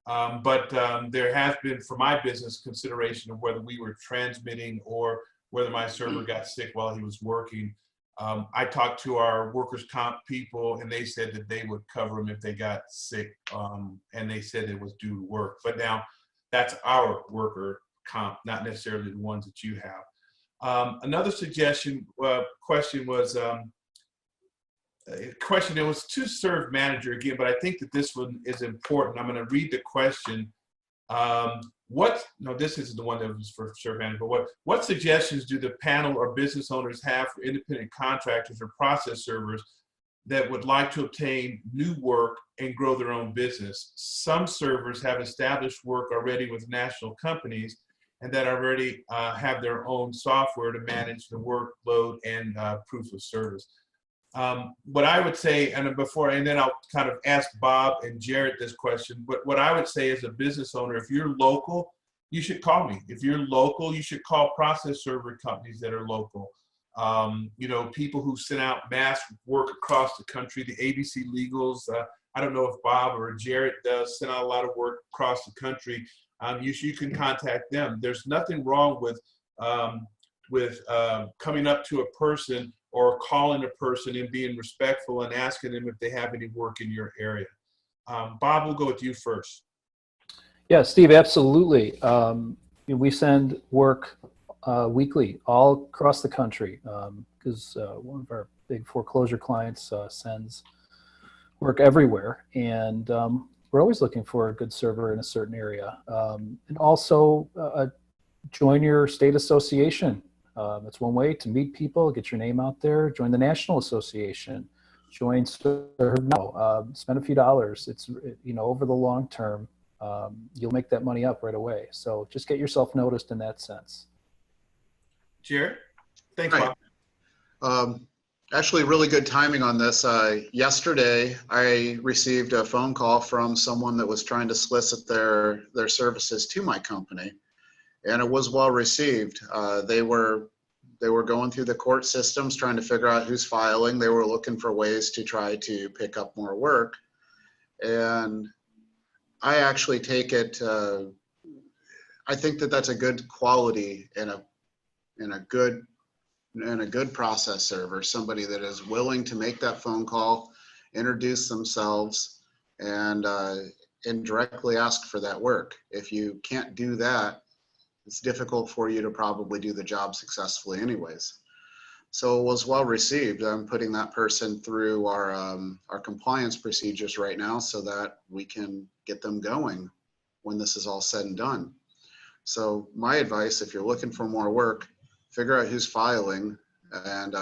But there has been, for my business, consideration of whether we were transmitting or whether my server got sick while he was working. I talked to our workers' comp people, and they said that they would cover them if they got sick, and they said it was due to work. But now that's our worker comp, not necessarily the ones that you have. Another question was, it was to ServeManager again, but I think that this one is important. I'm going to read the question. No, this isn't the one that was for ServeManager, but what suggestions do the panel or business owners have for independent contractors or process servers that would like to obtain new work and grow their own business? Some servers have established work already with national companies and that already have their own software to manage the workload and proof of service. What I would say, and then I'll kind of ask Bob and Jarrett this question, but what I would say as a business owner, if you're local, you should call me. If you're local, you should call process server companies that are local. People who send out mass work across the country, the ABC Legals. I don't know if Bob or Jarrett does send out a lot of work across the country. You can contact them. There's nothing wrong with coming up to a person or calling a person and being respectful and asking them if they have any work in your area. Bob, we'll go with you first. Yeah, Steve, absolutely. We send work weekly all across the country because one of our big foreclosure clients sends work everywhere. And we're always looking for a good server in a certain area. And also join your state association. It's one way to meet people, get your name out there. Join the National Association. Join ServeNow. Spend a few dollars. It's over the long term, you'll make that money up right away. So just get yourself noticed in that sense. Jarrett, thanks, Bob. Actually, really good timing on this. Yesterday, I received a phone call from someone that was trying to solicit their services to my company. And it was well received. They were going through the court systems trying to figure out who's filing. They were looking for ways to try to pick up more work. And I actually take it, I think that that's a good quality in a good process server, somebody that is willing to make that phone call, introduce themselves, and directly ask for that work. If you can't do that, it's difficult for you to probably do the job successfully anyways. So it was well received. I'm putting that person through our compliance procedures right now so that we can get them going when this is all said and done. So my advice, if you're looking for more work, figure out who's filing and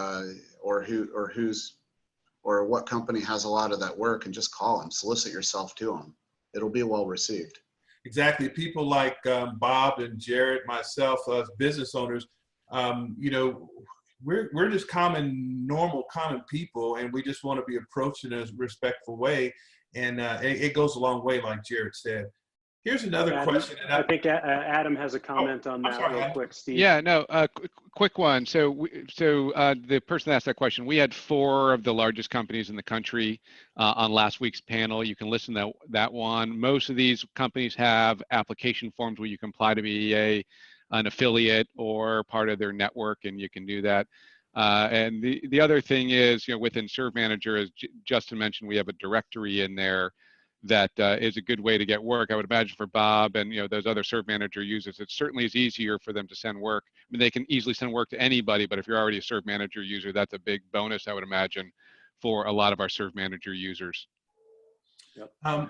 or what company has a lot of that work, and just call them, solicit yourself to them. It'll be well received. Exactly. People like Bob and Jarrett, myself, as business owners, we're just normal, common people, and we just want to be approached in a respectful way. And it goes a long way, like Jarrett said. Here's another question. I think Adam has a comment on that real quick, Steve. Yeah, no, quick one. So the person that asked that question, we had 4 of the largest companies in the country on last week's panel. You can listen to that one. Most of these companies have application forms where you can apply to be an affiliate or part of their network, and you can do that. And the other thing is, within ServeManager, as Justin mentioned, we have a directory in there that is a good way to get work. I would imagine for Bob and those other ServeManager users, it certainly is easier for them to send work. I mean, they can easily send work to anybody, but if you're already a ServeManager user, that's a big bonus, I would imagine, for a lot of our ServeManager users. Yep.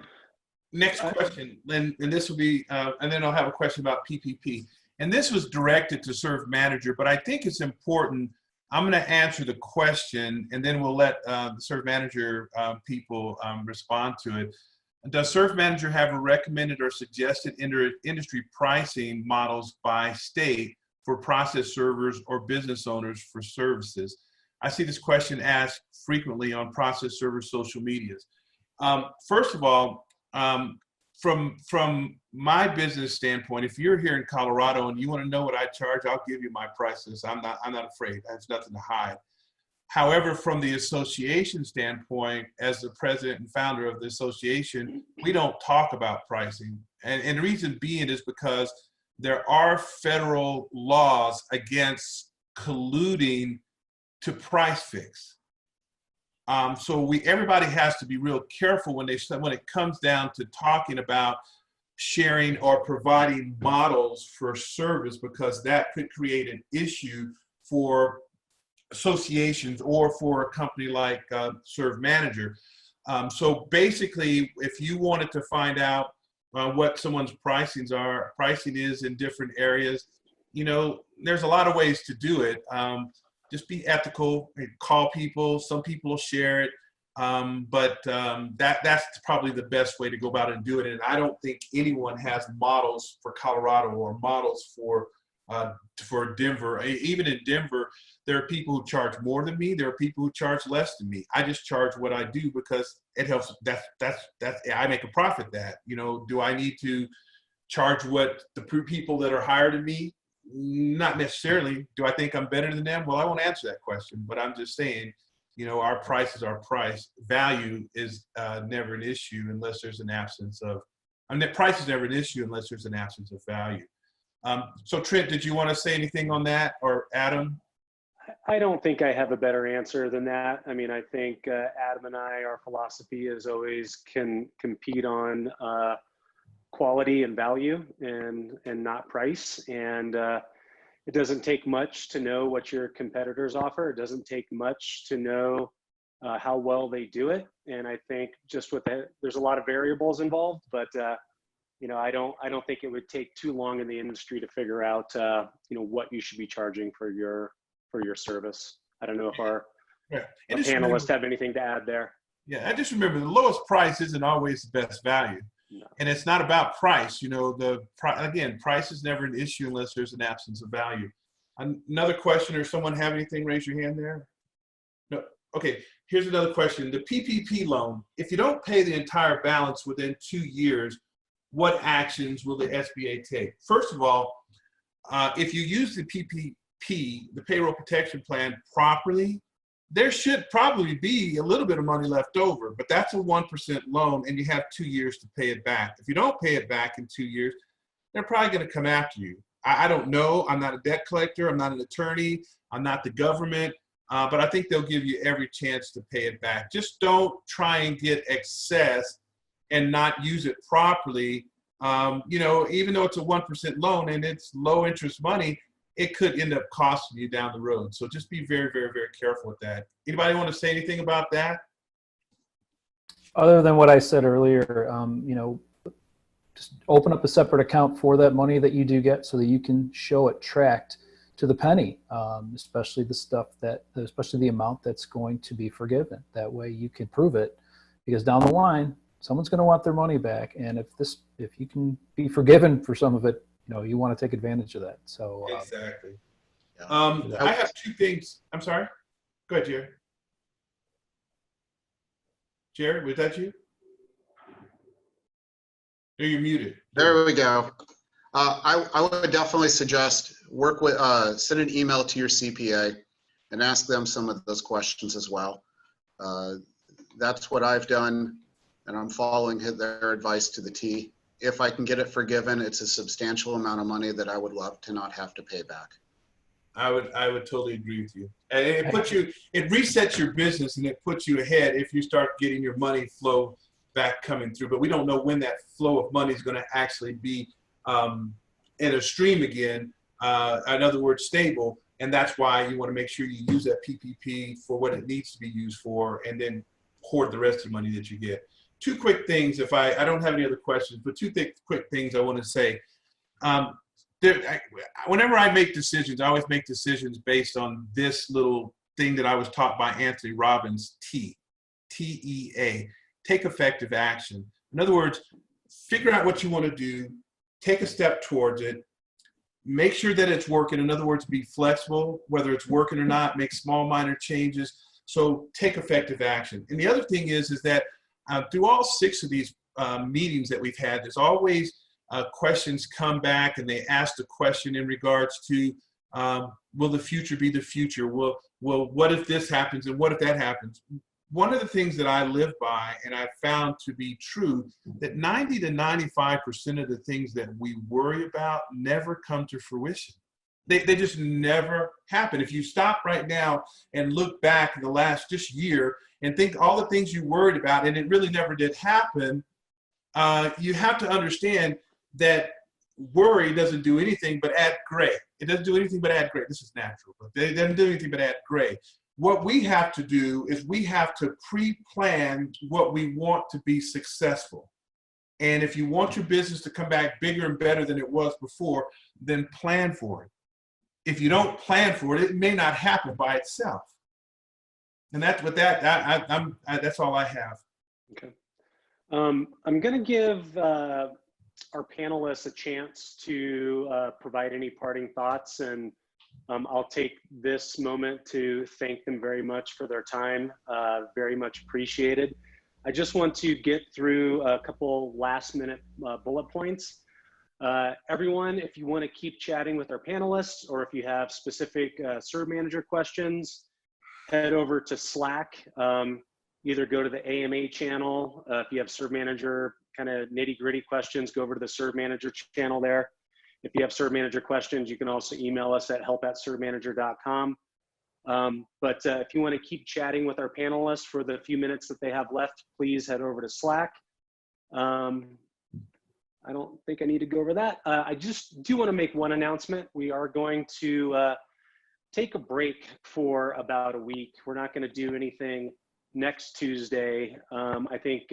Next question, and this will be, and then I'll have a question about PPP. And this was directed to ServeManager, but I think it's important. I'm going to answer the question, and then we'll let the ServeManager people respond to it. Does ServeManager have a recommended or suggested industry pricing models by state for process servers or business owners for services? I see this question asked frequently on process server social medias. First of all, from my business standpoint, if you're here in Colorado and you want to know what I charge, I'll give you my prices. I'm not afraid. I have nothing to hide. However, from the association standpoint, as the president and founder of the association, we don't talk about pricing. And the reason being is because there are federal laws against colluding to price fix. So everybody has to be real careful when it comes down to talking about sharing or providing models for service, because that could create an issue for associations or for a company like ServeManager. So basically, if you wanted to find out what someone's pricing is in different areas, there's a lot of ways to do it. Just be ethical and call people. Some people will share it, but that's probably the best way to go about it and do it. And I don't think anyone has models for Colorado or models for Denver. Even in Denver, there are people who charge more than me. There are people who charge less than me. I just charge what I do because it helps. That's I make a profit. Do I need to charge what the people that are higher than me? Not necessarily. Do I think I'm better than them? Well, I won't answer that question, but I'm just saying, our price is our price. Value is never an issue unless there's an absence of, price is never an issue unless there's an absence of value. So Trent, did you want to say anything on that, or Adam? I don't think I have a better answer than that. I mean, I think Adam and I, our philosophy is always can compete on quality and value and not price. And it doesn't take much to know what your competitors offer. It doesn't take much to know how well they do it. And I think just there's a lot of variables involved, but I don't think it would take too long in the industry to figure out what you should be charging for your service. I don't know if our panelists have anything to add there. Yeah, I just remember the lowest price isn't always the best value. No. And it's not about price. Again, price is never an issue unless there's an absence of value. Another question, or someone have anything? Raise your hand there. No. Okay, here's another question. The PPP loan, if you don't pay the entire balance within 2 years, what actions will the SBA take? First of all, if you use the PPP, the payroll protection plan, properly, there should probably be a little bit of money left over, but that's a 1% loan and you have 2 years to pay it back. If you don't pay it back in 2 years, they're probably going to come after you. I don't know. I'm not a debt collector. I'm not an attorney. I'm not the government, but I think they'll give you every chance to pay it back. Just don't try and get excess and not use it properly. Even though it's a 1% loan and it's low interest money, it could end up costing you down the road. So just be very, very, very careful with that. Anybody want to say anything about that? Other than what I said earlier, just open up a separate account for that money that you do get so that you can show it tracked to the penny, especially the amount that's going to be forgiven. That way you can prove it, because down the line, someone's going to want their money back. And if you can be forgiven for some of it, you want to take advantage of that. So exactly. I have two things. I'm sorry. Go ahead, Jared. Jared, was that you? No, you're muted. There we go. I would definitely suggest send an email to your CPA and ask them some of those questions as well. That's what I've done, and I'm following their advice to the T. If I can get it forgiven, it's a substantial amount of money that I would love to not have to pay back. I would totally agree with you. And it resets your business and it puts you ahead if you start getting your money flow back coming through, but we don't know when that flow of money is going to actually be in a stream again. In other words, stable. And that's why you want to make sure you use that PPP for what it needs to be used for, and then hoard the rest of the money that you get. Two quick things, if I don't have any other questions, but quick things I want to say. Whenever I make decisions, I always make decisions based on this little thing that I was taught by Anthony Robbins, T-E-A, take effective action. In other words, figure out what you want to do, take a step towards it, make sure that it's working. In other words, be flexible, whether it's working or not, make small minor changes. So take effective action. And the other thing is that through all 6 of these meetings that we've had, there's always questions come back, and they ask the question in regards to, will the future be the future? Well, what if this happens, and what if that happens? One of the things that I live by, and I've found to be true, that 90 to 95% of the things that we worry about never come to fruition. They just never happen. If you stop right now and look back in the last just year and think all the things you worried about, and it really never did happen, you have to understand that worry doesn't do anything but add gray. It doesn't do anything but add gray. This is natural, but it doesn't do anything but add gray. What we have to do is we have to pre-plan what we want to be successful. And if you want your business to come back bigger and better than it was before, then plan for it. If you don't plan for it, it may not happen by itself. And that's what that's all I have. Okay. I'm going to give our panelists a chance to provide any parting thoughts, and I'll take this moment to thank them very much for their time. Very much appreciated. I just want to get through a couple last minute bullet points. Everyone, if you want to keep chatting with our panelists, or if you have specific ServeManager questions, head over to Slack. Either go to the AMA channel. If you have ServeManager kind of nitty gritty questions, go over to the ServeManager channel there. If you have ServeManager questions, you can also email us at help@servemanager.com. But if you want to keep chatting with our panelists for the few minutes that they have left, please head over to Slack. I don't think I need to go over that. I just do want to make one announcement. We are going to take a break for about a week. We're not going to do anything next Tuesday. I think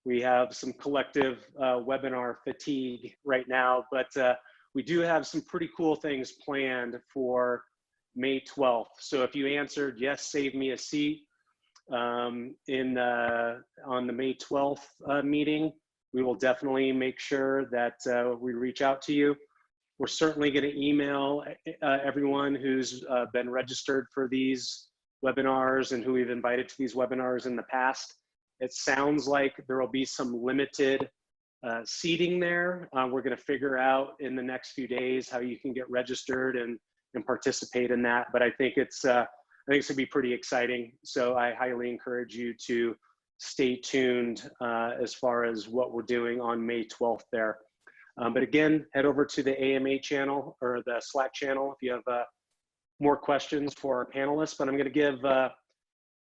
we have some collective webinar fatigue right now, but we do have some pretty cool things planned for May 12th. So if you answered yes, save me a seat on the May 12th meeting, we will definitely make sure that we reach out to you. We're certainly going to email everyone who's been registered for these webinars and who we've invited to these webinars in the past. It sounds like there will be some limited seating there. We're going to figure out in the next few days how you can get registered and participate in that. But I think it's going to be pretty exciting. So I highly encourage you to stay tuned as far as what we're doing on May 12th there. But again, head over to the AMA channel or the Slack channel if you have more questions for our panelists. But I'm going to give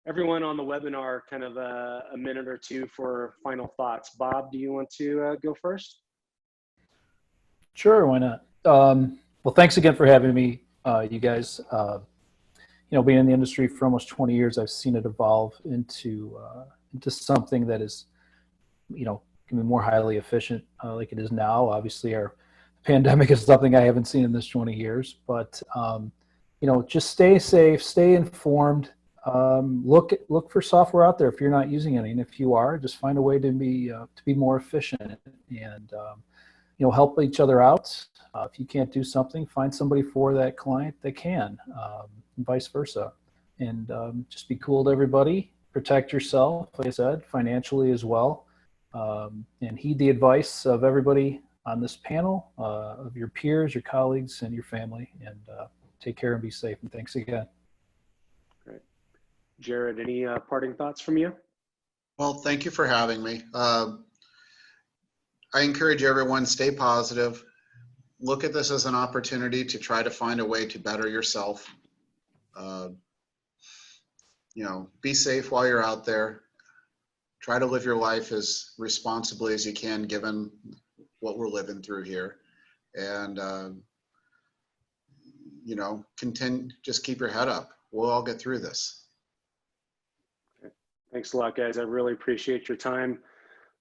everyone on the webinar kind of a minute or two for final thoughts. Bob, do you want to go first? Sure, why not? Well, thanks again for having me, you guys. You know, being in the industry for almost 20 years, I've seen it evolve into something that is, you know, can be more highly efficient like it is now. Obviously, our pandemic is something I haven't seen in this 20 years, but you know, just stay safe, stay informed. Look for software out there if you're not using any, and if you are, just find a way to be more efficient and you know, help each other out. If you can't do something, find somebody for that client that can, and vice versa. And just be cool to everybody. Protect yourself, like I said, financially as well, and heed the advice of everybody on this panel, of your peers, your colleagues, and your family. And take care and be safe. And thanks again. Great. Jared, any parting thoughts from you? Well, thank you for having me. I encourage everyone, stay positive. Look at this as an opportunity to try to find a way to better yourself. You know, be safe while you're out there. try to live your life as responsibly as you can, given what we're living through here. And, you know, just keep your head up. We'll all get through this. Thanks a lot, guys. I really appreciate your time.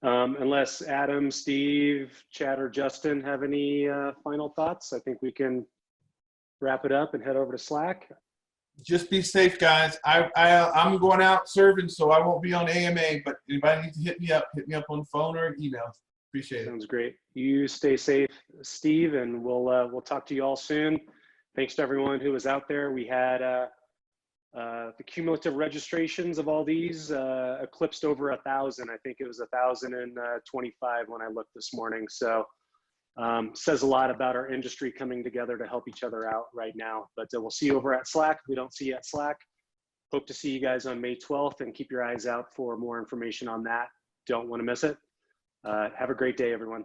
Unless Adam, Steve, Chad, or Justin have any final thoughts, I think we can wrap it up and head over to Slack. Just be safe, guys. I'm going out serving, so I won't be on AMA, but anybody needs to hit me up on the phone or an email. Appreciate it. Sounds great. You stay safe, Steve, and we'll talk to you all soon. Thanks to everyone who was out there. We had the cumulative registrations of all these eclipsed over 1,000. I think it was 1,025 when I looked this morning. So says a lot about our industry coming together to help each other out right now. But we'll see you over at Slack. If we don't see you at Slack, hope to see you guys on May 12th, and keep your eyes out for more information on that. Don't want to miss it. Have a great day, everyone.